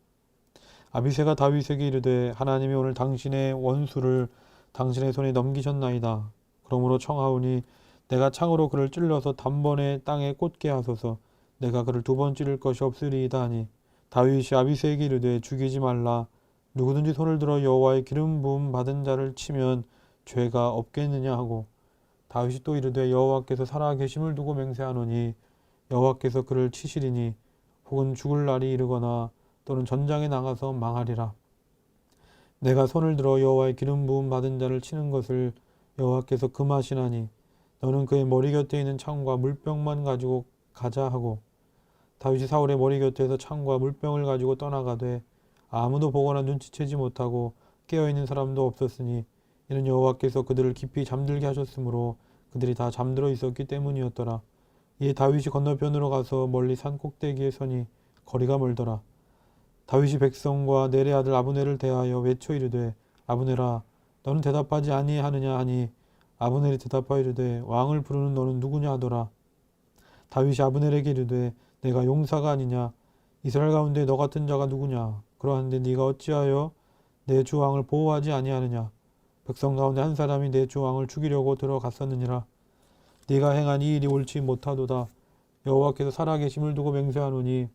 아비새가 다윗에게 이르되 하나님이 오늘 당신의 원수를 당신의 손에 넘기셨나이다. 그러므로 청하오니 내가 창으로 그를 찔러서 단번에 땅에 꽂게 하소서. 내가 그를 2번 찌를 것이 없으리이다 하니 다윗이 아비새에게 이르되 죽이지 말라. 누구든지 손을 들어 여호와의 기름 부음 받은 자를 치면 죄가 없겠느냐 하고 다윗이 또 이르되 여호와께서 살아 계심을 두고 맹세하노니 여호와께서 그를 치시리니 혹은 죽을 날이 이르거나 또는 전장에 나가서 망하리라. 내가 손을 들어 여호와의 기름 부음 받은 자를 치는 것을 여호와께서 금하시나니 너는 그의 머리 곁에 있는 창과 물병만 가지고 가자 하고 다윗이 사울의 머리 곁에서 창과 물병을 가지고 떠나가되 아무도 보거나 눈치채지 못하고 깨어있는 사람도 없었으니 이는 여호와께서 그들을 깊이 잠들게 하셨으므로 그들이 다 잠들어 있었기 때문이었더라. 이에 다윗이 건너편으로 가서 멀리 산 꼭대기에 서니 거리가 멀더라. 다윗이 백성과 넬의 아들 아브넬을 대하여 외쳐 이르되 아브넬아 너는 대답하지 아니하느냐 하니 아브넬이 대답하여 이르되 왕을 부르는 너는 누구냐 하더라. 다윗이 아브넬에게 이르되 내가 용사가 아니냐 이스라엘 가운데 너 같은 자가 누구냐 그러한데 네가 어찌하여 내 주 왕을 보호하지 아니하느냐 백성 가운데 한 사람이 내 주 왕을 죽이려고 들어갔었느니라. 네가 행한 이 일이 옳지 못하도다. 여호와께서 살아계심을 두고 맹세하노니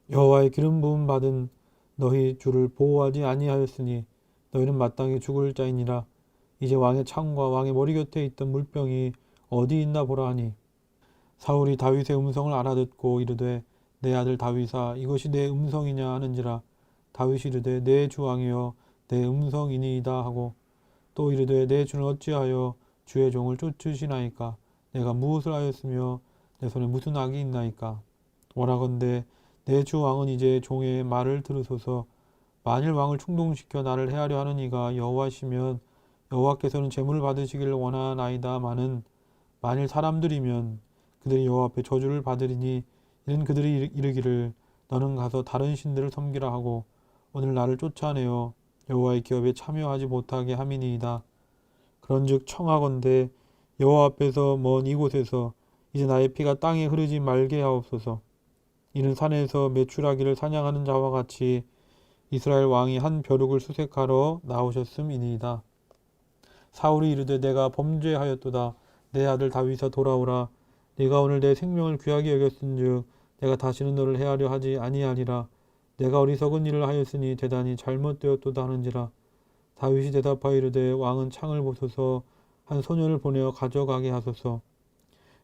여호와의 기름 부음 받은 너희 주를 보호하지 아니하였으니 너희는 마땅히 죽을 자이니라. 이제 왕의 창과 왕의 머리 곁에 있던 물병이 어디 있나 보라 하니 사울이 다윗의 음성을 알아듣고 이르되 내 아들 다윗아 이것이 내 음성이냐 하는지라. 다윗이 이르되 내 주 왕이여 내 음성이니이다 하고 또 이르되 내 주는 어찌하여 주의 종을 쫓으시나이까. 내가 무엇을 하였으며 내 손에 무슨 악이 있나이까. 원하건대 내 주 왕은 이제 종의 말을 들으소서. 만일 왕을 충동시켜 나를 해하려 하는 이가 여호와시면 여호와께서는 제물을 받으시기를 원하나이다마는 만일 사람들이면 그들이 여호와 앞에 저주를 받으리니 이는 그들이 이르기를 너는 가서 다른 신들을 섬기라 하고 오늘 나를 쫓아내어 여호와의 기업에 참여하지 못하게 함이니이다. 그런즉 청하건대 여호와 앞에서 먼 이곳에서 이제 나의 피가 땅에 흐르지 말게 하옵소서. 이는 산에서 메추라기를 사냥하는 자와 같이 이스라엘 왕이 한 벼룩을 수색하러 나오셨음이니이다. 사울이 이르되 내가 범죄하였도다. 내 아들 다윗아 돌아오라. 네가 오늘 내 생명을 귀하게 여겼은즉 내가 다시는 너를 해하려 하지 아니하리라. 내가 어리석은 일을 하였으니 대단히 잘못되었도다 하는지라. 다윗이 대답하여 이르되 왕은 창을 보소서. 한 소년을 보내어 가져가게 하소서.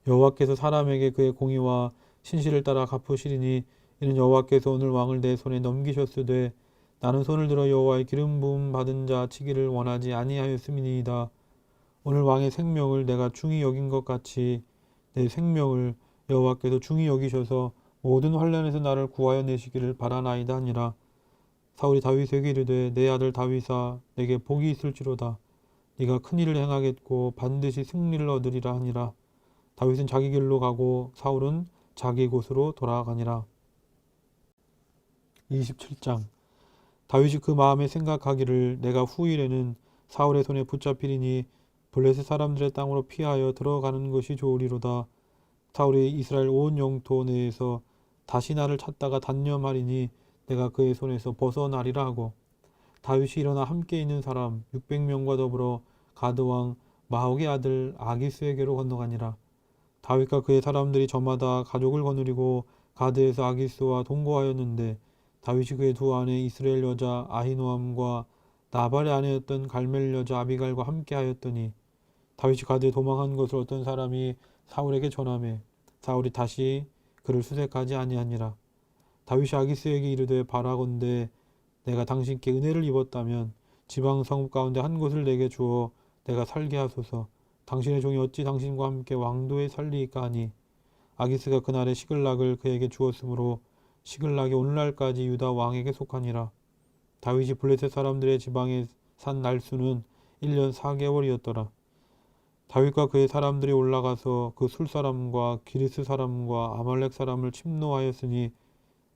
여호와께서 사람에게 그의 공의와 신실을 따라 갚으시리니 이는 여호와께서 오늘 왕을 내 손에 넘기셨으되 나는 손을 들어 여호와의 기름 부음 받은 자 치기를 원하지 아니하였음이니이다. 오늘 왕의 생명을 내가 중히 여긴 것 같이 내 생명을 여호와께서 중히 여기셔서 모든 환난에서 나를 구하여 내시기를 바라나이다 하니라. 사울이 다윗에게 이르되 내 아들 다윗아 내게 복이 있을지로다. 네가 큰 일을 행하겠고 반드시 승리를 얻으리라 하니라. 다윗은 자기 길로 가고 사울은 자기 곳으로 돌아가니라. 27장. 다윗이 그 마음에 생각하기를 내가 후일에는 사울의 손에 붙잡히리니 블레셋 사람들의 땅으로 피하여 들어가는 것이 좋으리로다. 사울이 이스라엘 온 영토 내에서 다시 나를 찾다가 단념하리니 내가 그의 손에서 벗어나리라 하고, 다윗이 일어나 함께 있는 사람 600명과 더불어 가드왕 마옥의 아들 아기스에게로 건너가니라. 다윗과 그의 사람들이 저마다 가족을 거느리고 가드에서 아기스와 동거하였는데, 다윗이 그의 두 아내 이스라엘 여자 아히노암과 나발의 아내였던 갈멜 여자 아비갈과 함께 하였더니, 다윗이 가드에 도망한 것을 어떤 사람이 사울에게 전하매 사울이 다시 그를 수색하지 아니하니라. 다윗이 아기스에게 이르되 바라건대 내가 당신께 은혜를 입었다면 지방 성읍 가운데 한 곳을 내게 주어 내가 살게 하소서. 당신의 종이 어찌 당신과 함께 왕도에 살리이까 하니, 아기스가 그날에 시글락을 그에게 주었으므로 시글락이 오늘날까지 유다 왕에게 속하니라. 다윗이 블레셋 사람들의 지방에 산 날수는 1년 4개월이었더라. 다윗과 그의 사람들이 올라가서 그 술 사람과 기르스 사람과 아말렉 사람을 침노하였으니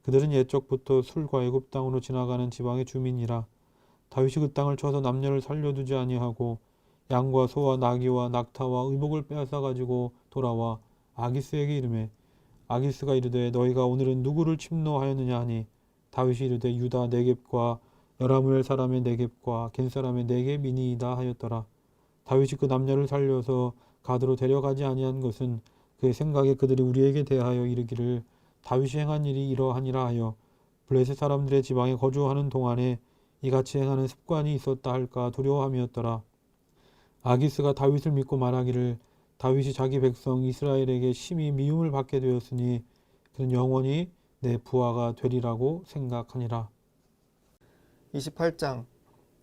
그들은 옛적부터 술과 애굽 땅으로 지나가는 지방의 주민이라. 다윗이 그 땅을 쳐서 남녀를 살려두지 아니하고 양과 소와 나귀와 낙타와 의복을 빼앗아 가지고 돌아와 아기스에게 이르매, 아기스가 이르되 너희가 오늘은 누구를 침노하였느냐 하니, 다윗이 이르되 유다 네겝과 여라무엘 사람의 네겝과 겐 사람의 네겝이니이다 하였더라. 다윗이 그 남녀를 살려서 가드로 데려가지 아니한 것은 그의 생각에 그들이 우리에게 대하여 이르기를 다윗이 행한 일이 이러하니라 하여 블레셋 사람들의 지방에 거주하는 동안에 이같이 행하는 습관이 있었다 할까 두려워함이었더라. 아기스가 다윗을 믿고 말하기를 다윗이 자기 백성 이스라엘에게 심히 미움을 받게 되었으니 그는 영원히 내 부하가 되리라고 생각하니라. 28장.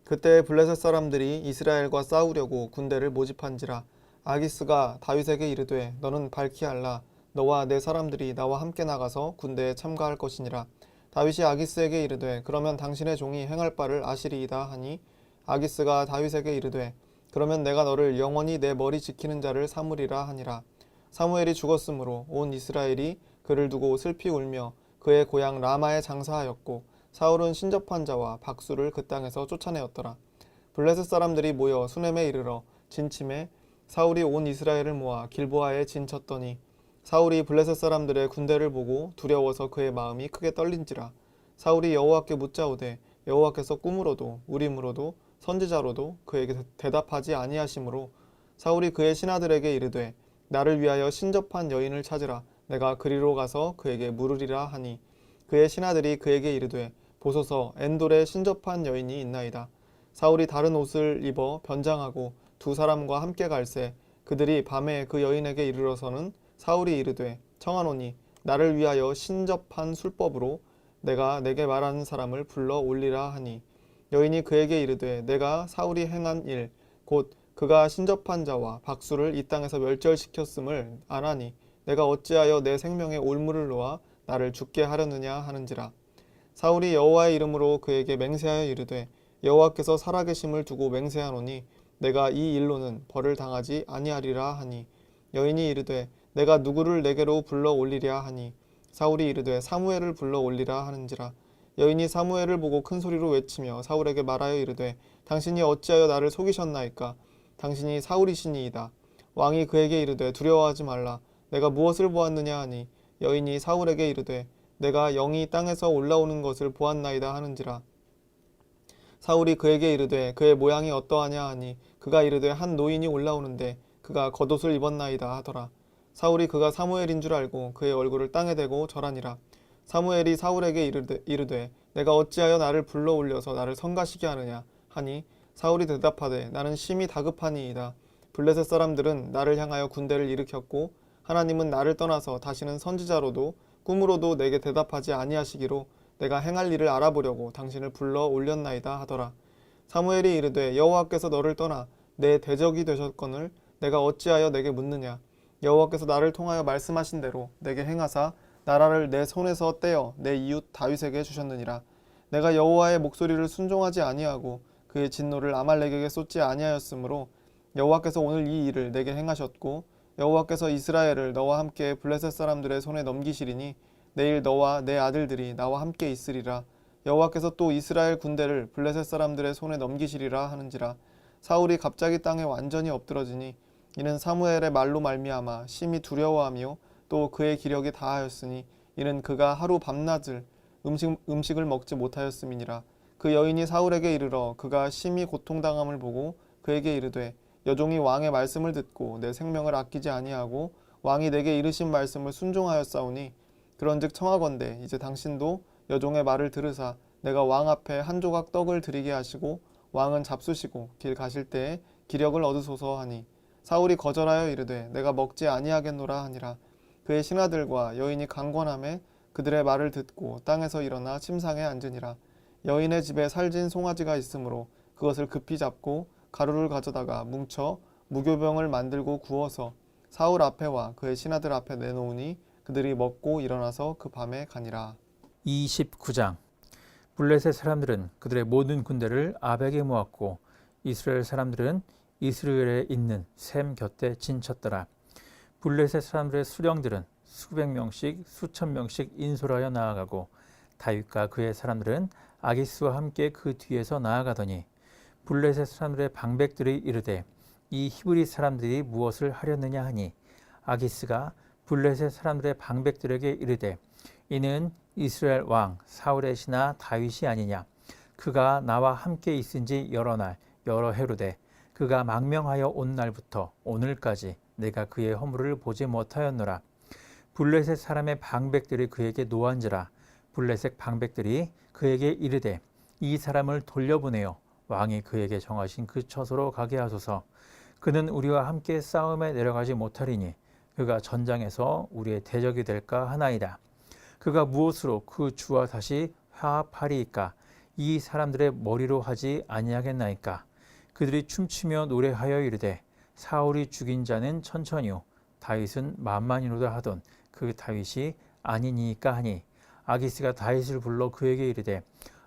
그때 블레셋 사람들이 이스라엘과 싸우려고 군대를 모집한지라. 아기스가 다윗에게 이르되 너는 밝히 알라. 너와 내 사람들이 나와 함께 나가서 군대에 참가할 것이니라. 다윗이 아기스에게 이르되 그러면 당신의 종이 행할 바를 아시리이다 하니, 아기스가 다윗에게 이르되 그러면 내가 너를 영원히 내 머리 지키는 자를 삼으리라 하니라. 사무엘이 죽었으므로 온 이스라엘이 그를 두고 슬피 울며 그의 고향 라마에 장사하였고, 사울은 신접한 자와 박수를 그 땅에서 쫓아내었더라. 블레셋 사람들이 모여 수넴에 이르러 진침해 사울이 온 이스라엘을 모아 길보아에 진쳤더니, 사울이 블레셋 사람들의 군대를 보고 두려워서 그의 마음이 크게 떨린지라. 사울이 여호와께 묻자오되 여호와께서 꿈으로도 우림으로도 선지자로도 그에게 대답하지 아니하시므로, 사울이 그의 신하들에게 이르되 나를 위하여 신접한 여인을 찾으라. 내가 그리로 가서 그에게 물으리라 하니, 그의 신하들이 그에게 이르되 보소서 엔돌에 신접한 여인이 있나이다. 사울이 다른 옷을 입어 변장하고 두 사람과 함께 갈새 그들이 밤에 그 여인에게 이르러서는 사울이 이르되 청하노니 나를 위하여 신접한 술법으로 내가 내게 말하는 사람을 불러 올리라 하니, 여인이 그에게 이르되 내가 사울이 행한 일 곧 그가 신접한 자와 박수를 이 땅에서 멸절시켰음을 아나니 내가 어찌하여 내 생명에 올무를 놓아 나를 죽게 하려느냐 하는지라. 사울이 여호와의 이름으로 그에게 맹세하여 이르되 여호와께서 살아계심을 두고 맹세하노니 내가 이 일로는 벌을 당하지 아니하리라 하니, 여인이 이르되 내가 누구를 내게로 불러 올리랴 하니, 사울이 이르되 사무엘을 불러 올리라 하는지라. 여인이 사무엘을 보고 큰 소리로 외치며 사울에게 말하여 이르되 당신이 어찌하여 나를 속이셨나이까? 당신이 사울이시니이다. 왕이 그에게 이르되 두려워하지 말라. 내가 무엇을 보았느냐 하니, 여인이 사울에게 이르되 내가 영이 땅에서 올라오는 것을 보았나이다 하는지라. 사울이 그에게 이르되 그의 모양이 어떠하냐 하니, 그가 이르되 한 노인이 올라오는데 그가 겉옷을 입었나이다 하더라. 사울이 그가 사무엘인 줄 알고 그의 얼굴을 땅에 대고 절하니라. 사무엘이 사울에게 이르되 내가 어찌하여 나를 불러 올려서 나를 성가시게 하느냐 하니, 사울이 대답하되 나는 심히 다급하니이다. 블레셋 사람들은 나를 향하여 군대를 일으켰고 하나님은 나를 떠나서 다시는 선지자로도 꿈으로도 내게 대답하지 아니하시기로 내가 행할 일을 알아보려고 당신을 불러 올렸나이다 하더라. 사무엘이 이르되 여호와께서 너를 떠나 내 대적이 되셨거늘 내가 어찌하여 내게 묻느냐. 여호와께서 나를 통하여 말씀하신 대로 내게 행하사 나라를 내 손에서 떼어 내 이웃 다윗에게 주셨느니라. 내가 여호와의 목소리를 순종하지 아니하고 그의 진노를 아말렉에게 쏟지 아니하였으므로 여호와께서 오늘 이 일을 내게 행하셨고 여호와께서 이스라엘을 너와 함께 블레셋 사람들의 손에 넘기시리니 내일 너와 내 아들들이 나와 함께 있으리라. 여호와께서 또 이스라엘 군대를 블레셋 사람들의 손에 넘기시리라 하는지라. 사울이 갑자기 땅에 완전히 엎드러지니 이는 사무엘의 말로 말미암아 심히 두려워하며 또 그의 기력이 다하였으니 이는 그가 하루 밤낮을 음식을 먹지 못하였음이니라. 그 여인이 사울에게 이르러 그가 심히 고통당함을 보고 그에게 이르되 여종이 왕의 말씀을 듣고 내 생명을 아끼지 아니하고 왕이 내게 이르신 말씀을 순종하였사오니 그런즉 청하건대 이제 당신도 여종의 말을 들으사 내가 왕 앞에 한 조각 떡을 드리게 하시고 왕은 잡수시고 길 가실 때에 기력을 얻으소서 하니 사울이 거절하여 이르되 내가 먹지 아니하겠노라 하니라. 그의 신하들과 여인이 강권함에 그들의 말을 듣고 땅에서 일어나 침상에 앉으니라. 여인의 집에 살진 송아지가 있으므로 그것을 급히 잡고 가루를 가져다가 뭉쳐 무교병을 만들고 구워서 사울 앞에와 그의 신하들 앞에 내놓으니 그들이 먹고 일어나서 그 밤에 가니라. 29장. 블레셋 사람들은 그들의 모든 군대를 아벡에 모았고 이스라엘 사람들은 이스라엘에 있는 셈 곁에 진쳤더라. 블레셋 사람들의 수령들은 수백 명씩 수천 명씩 인솔하여 나아가고 다윗과 그의 사람들은 아기스와 함께 그 뒤에서 나아가더니 블레셋 사람들의 방백들이 이르되 이 히브리 사람들이 무엇을 하려느냐 하니 아기스가 블레셋 사람들의 방백들에게 이르되 이는 이스라엘 왕 사울의 신하 다윗이 아니냐. 그가 나와 함께 있은지 여러 날 여러 해로되 그가 망명하여 온 날부터 오늘까지 내가 그의 허물을 보지 못하였노라. 블레셋 사람의 방백들이 그에게 노한지라. 블레셋 방백들이 그에게 이르되 이 사람을 돌려보내어 왕이 그에게 정하신 그 처소로 가게 하소서. 그는 우리와 함께 싸움에 내려가지 못하리니 그가 전장에서 우리의 대적이 될까 하나이다. 그가 무엇으로 그 주와 다시 화합하리이까? 이 사람들의 머리로 하지 아니하겠나이까? 그들이 춤추며 노래하여 이르되 사울이 죽인 자는 천천히요 다윗은 만만이로다 하던 그 다윗이 아니니까 하니 아기스가 다윗을 불러 그에게 이르되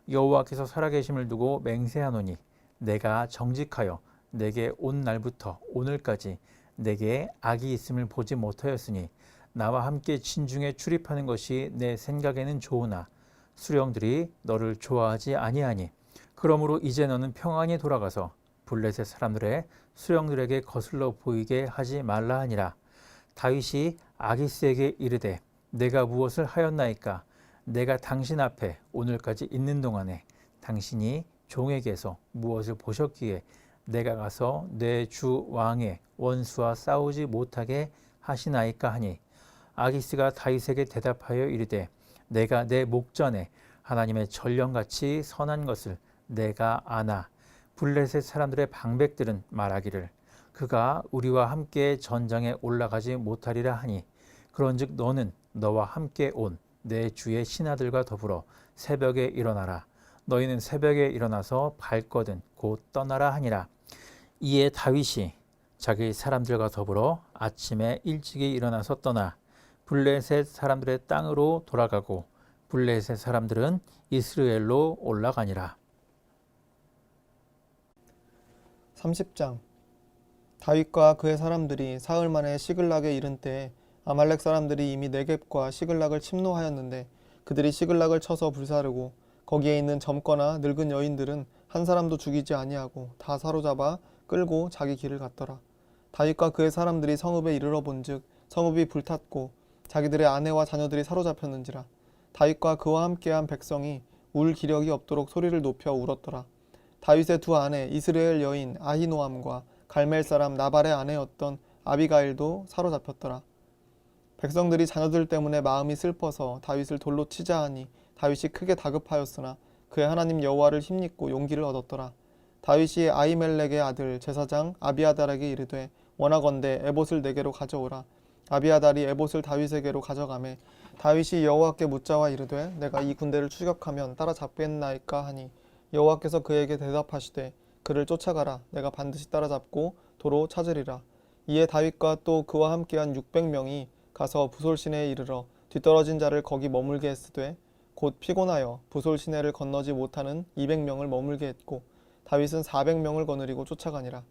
여호와께서 살아계심을 두고 맹세하노니 내가 정직하여 내게 온 날부터 오늘까지 내게 악이 있음을 보지 못하였으니 나와 함께 진중에 출입하는 것이 내 생각에는 좋으나 수령들이 너를 좋아하지 아니하니 그러므로 이제 너는 평안히 돌아가서 블레셋 사람들의 수령들에게 거슬러 보이게 하지 말라 하니라. 다윗이 아기스에게 이르되 내가 무엇을 하였나이까? 내가 당신 앞에 오늘까지 있는 동안에 당신이 종에게서 무엇을 보셨기에 내가 가서 내 주 왕의 원수와 싸우지 못하게 하시나이까 하니 아기스가 다윗에게 대답하여 이르되 내가 내 목전에 하나님의 전령같이 선한 것을 내가 아나. 블레셋 사람들의 방백들은 말하기를 그가 우리와 함께 전장에 올라가지 못하리라 하니 그런즉 너는 너와 함께 온 내 주의 신하들과 더불어 새벽에 일어나라. 너희는 새벽에 일어나서 발거든 곧 떠나라 하니라. 이에 다윗이 자기 사람들과 더불어 아침에 일찍이 일어나서 떠나 블레셋 사람들의 땅으로 돌아가고 블레셋 사람들은 이스라엘로 올라가니라. 30장. 다윗과 그의 사람들이 사흘 만에 시글락에 이른 때에 아말렉 사람들이 이미 네겝과 시글락을 침노하였는데 그들이 시글락을 쳐서 불사르고 거기에 있는 젊거나 늙은 여인들은 한 사람도 죽이지 아니하고 다 사로잡아 끌고 자기 길을 갔더라. 다윗과 그의 사람들이 성읍에 이르러 본즉 성읍이 불탔고 자기들의 아내와 자녀들이 사로잡혔는지라. 다윗과 그와 함께한 백성이 울 기력이 없도록 소리를 높여 울었더라. 다윗의 두 아내 이스라엘 여인 아히노암과 갈멜 사람 나발의 아내였던 아비가일도 사로잡혔더라. 백성들이 자녀들 때문에 마음이 슬퍼서 다윗을 돌로 치자 하니 다윗이 크게 다급하였으나 그의 하나님 여호와를 힘입고 용기를 얻었더라. 다윗이 아히멜렉의 아들 제사장 아비아달에게 이르되 원하건대 에봇을 내게로 가져오라. 아비아달이 에봇을 다윗에게로 가져가매 다윗이 여호와께 묻자와 이르되 내가 이 군대를 추격하면 따라잡겠나이까 하니 여호와께서 그에게 대답하시되 그를 쫓아가라. 내가 반드시 따라잡고 도로 찾으리라. 이에 다윗과 또 그와 함께한 600명이 가서 부솔시내에 이르러 뒤떨어진 자를 거기 머물게 했으되 곧 피곤하여 부솔 시내를 건너지 못하는 200명을 머물게 했고 다윗은 400명을 거느리고 쫓아가니라.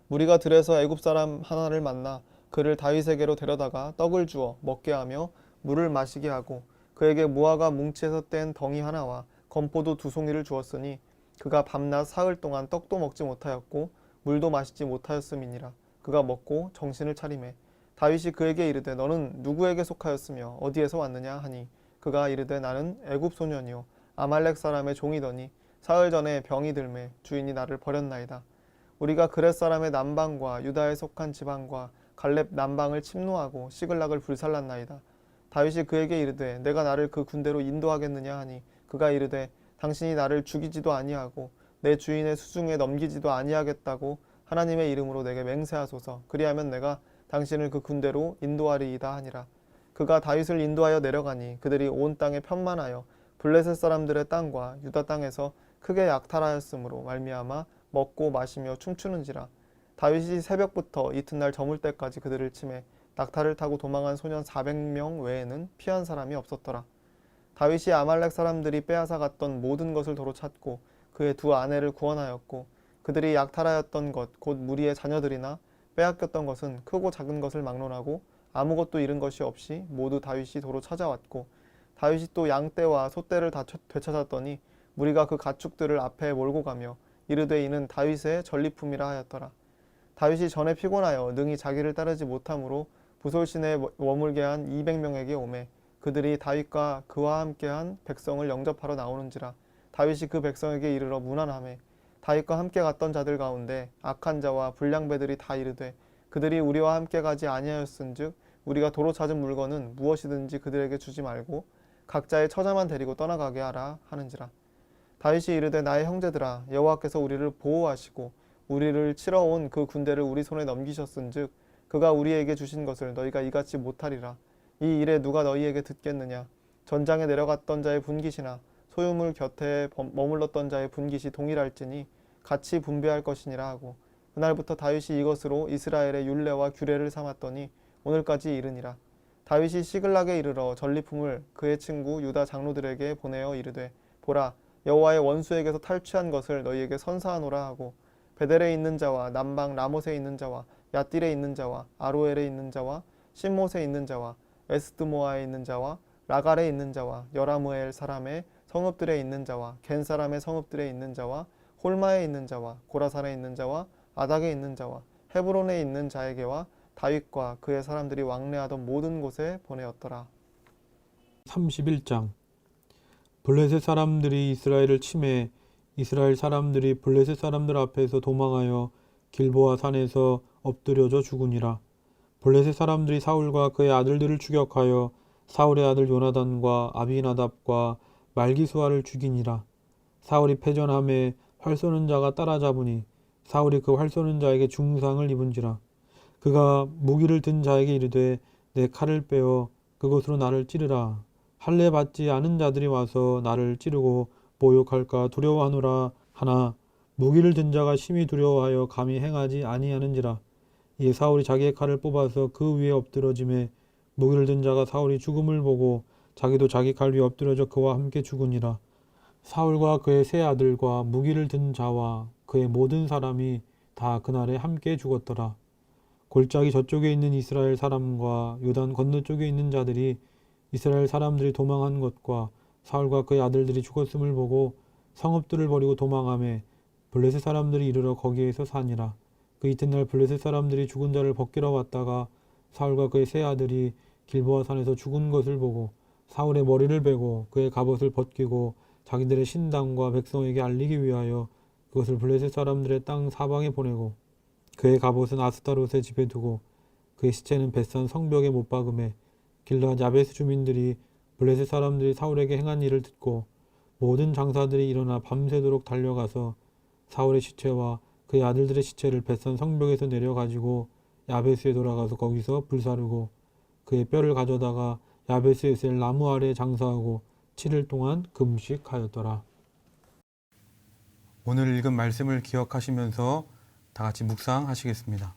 무리가 들에서 애굽 사람 하나를 만나 그를 다윗에게로 데려다가 떡을 주어 먹게 하며 물을 마시게 하고 그에게 무화과 뭉치에서 뗀 덩이 하나와 건포도 2송이를 주었으니 그가 밤낮 사흘 동안 떡도 먹지 못하였고 물도 마시지 못하였음이니라. 그가 먹고 정신을 차리매 다윗이 그에게 이르되 너는 누구에게 속하였으며 어디에서 왔느냐 하니 그가 이르되 나는 애굽 소년이요 아말렉 사람의 종이더니 사흘 전에 병이 들매 주인이 나를 버렸나이다. 우리가 그렛 사람의 남방과 유다에 속한 지방과 갈렙 남방을 침노하고 시글락을 불살랐나이다. 다윗이 그에게 이르되 내가 나를 그 군대로 인도하겠느냐 하니 그가 이르되 당신이 나를 죽이지도 아니하고 내 주인의 수중에 넘기지도 아니하겠다고 하나님의 이름으로 내게 맹세하소서. 그리하면 내가 당신을 그 군대로 인도하리이다 하니라. 그가 다윗을 인도하여 내려가니 그들이 온 땅에 편만하여 블레셋 사람들의 땅과 유다 땅에서 크게 약탈하였으므로 말미암아 먹고 마시며 춤추는지라. 다윗이 새벽부터 이튿날 저물 때까지 그들을 치매 낙타를 타고 도망한 소년 400명 외에는 피한 사람이 없었더라. 다윗이 아말렉 사람들이 빼앗아 갔던 모든 것을 도로 찾고 그의 2 아내를 구원하였고 그들이 약탈하였던 것 곧 무리의 자녀들이나 빼앗겼던 것은 크고 작은 것을 막론하고 아무것도 잃은 것이 없이 모두 다윗이 도로 찾아왔고 다윗이 또 양떼와 소떼를 다 되찾았더니 무리가 그 가축들을 앞에 몰고 가며 이르되 이는 다윗의 전리품이라 하였더라. 다윗이 전에 피곤하여 능히 자기를 따르지 못하므로 부솔 시내에 머물게 한 200명에게 오매 그들이 다윗과 그와 함께한 백성을 영접하러 나오는지라. 다윗이 그 백성에게 이르러 문안하매 다윗과 함께 갔던 자들 가운데 악한 자와 불량배들이 다 이르되 그들이 우리와 함께 가지 아니하였은즉 우리가 도로 찾은 물건은 무엇이든지 그들에게 주지 말고 각자의 처자만 데리고 떠나가게 하라 하는지라. 다윗이 이르되 나의 형제들아 여호와께서 우리를 보호하시고 우리를 치러 온 그 군대를 우리 손에 넘기셨은즉 그가 우리에게 주신 것을 너희가 이같이 못하리라. 이 일에 누가 너희에게 듣겠느냐. 전장에 내려갔던 자의 분깃이나 소유물 곁에 머물렀던 자의 분깃이 동일할지니 같이 분배할 것이니라 하고 그날부터 다윗이 이것으로 이스라엘의 율례와 규례를 삼았더니 오늘까지 이르니라. 다윗이 시글락에 이르러 전리품을 그의 친구 유다 장로들에게 보내어 이르되 보라 여호와의 원수에게서 탈취한 것을 너희에게 선사하노라 하고 베델에 있는 자와 남방 라못에 있는 자와 얏딜에 있는 자와 아로엘에 있는 자와 신못에 있는 자와 에스드모아에 있는 자와 라갈에 있는 자와 여라무엘 사람의 성읍들에 있는 자와 겐 사람의 성읍들에 있는 자와 홀마에 있는 자와 고라산에 있는 자와 아닥에 있는 자와 헤브론에 있는 자에게와 다윗과 그의 사람들이 왕래하던 모든 곳에 보내었더라. 31장 블레셋 사람들이 이스라엘을 치매 이스라엘 사람들이 블레셋 사람들 앞에서 도망하여 길보아 산에서 엎드려져 죽으니라. 블레셋 사람들이 사울과 그의 아들들을 추격하여 사울의 아들 요나단과 아비나답과 말기수아를 죽이니라. 사울이 패전함에 활 쏘는 자가 따라잡으니 사울이 그 활 쏘는 자에게 중상을 입은지라. 그가 무기를 든 자에게 이르되 내 칼을 빼어 그것으로 나를 찌르라. 할례 받지 않은 자들이 와서 나를 찌르고 모욕할까 두려워하노라 하나 무기를 든 자가 심히 두려워하여 감히 행하지 아니하는지라. 이에 사울이 자기의 칼을 뽑아서 그 위에 엎드러짐에 무기를 든 자가 사울이 죽음을 보고 자기도 자기 칼 위에 엎드려져 그와 함께 죽으니라. 사울과 그의 세 아들과 무기를 든 자와 그의 모든 사람이 다 그날에 함께 죽었더라. 골짜기 저쪽에 있는 이스라엘 사람과 요단 건너쪽에 있는 자들이 이스라엘 사람들이 도망한 것과 사울과 그의 아들들이 죽었음을 보고 성읍들을 버리고 도망하매 블레셋 사람들이 이르러 거기에서 사니라. 그 이튿날 블레셋 사람들이 죽은 자를 벗기러 왔다가 사울과 그의 세 아들이 길보아 산에서 죽은 것을 보고 사울의 머리를 베고 그의 갑옷을 벗기고 자기들의 신당과 백성에게 알리기 위하여 그것을 블레셋 사람들의 땅 사방에 보내고 그의 갑옷은 아스타롯의 집에 두고 그의 시체는 벳산 성벽에 못 박음에 길르앗 야베스 주민들이 블레셋 사람들이 사울에게 행한 일을 듣고 모든 장사들이 일어나 밤새도록 달려가서 사울의 시체와 그의 아들들의 시체를 벳산 성벽에서 내려가지고 야베스에 돌아가서 거기서 불사르고 그의 뼈를 가져다가 야베스에 있을 나무 아래에 장사하고 7일 동안 금식하였더라. 오늘 읽은 말씀을 기억하시면서 다 같이 묵상하시겠습니다.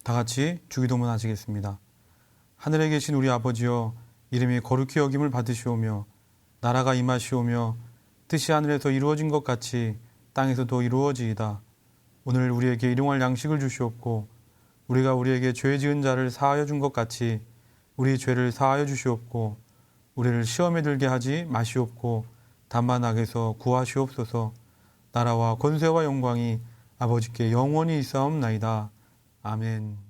다 같이 주기도문 하시겠습니다. 하늘에 계신 우리 아버지여, 이름이 거룩히 여김을 받으시오며 나라가 임하시오며 뜻이 하늘에서 이루어진 것 같이 땅에서도 이루어지이다. 오늘 우리에게 일용할 양식을 주시옵고 우리가 우리에게 죄 지은 자를 사하여 준 것 같이 우리 죄를 사하여 주시옵고 우리를 시험에 들게 하지 마시옵고 다만 악에서 구하시옵소서. 나라와 권세와 영광이 아버지께 영원히 있사옵나이다. 아멘.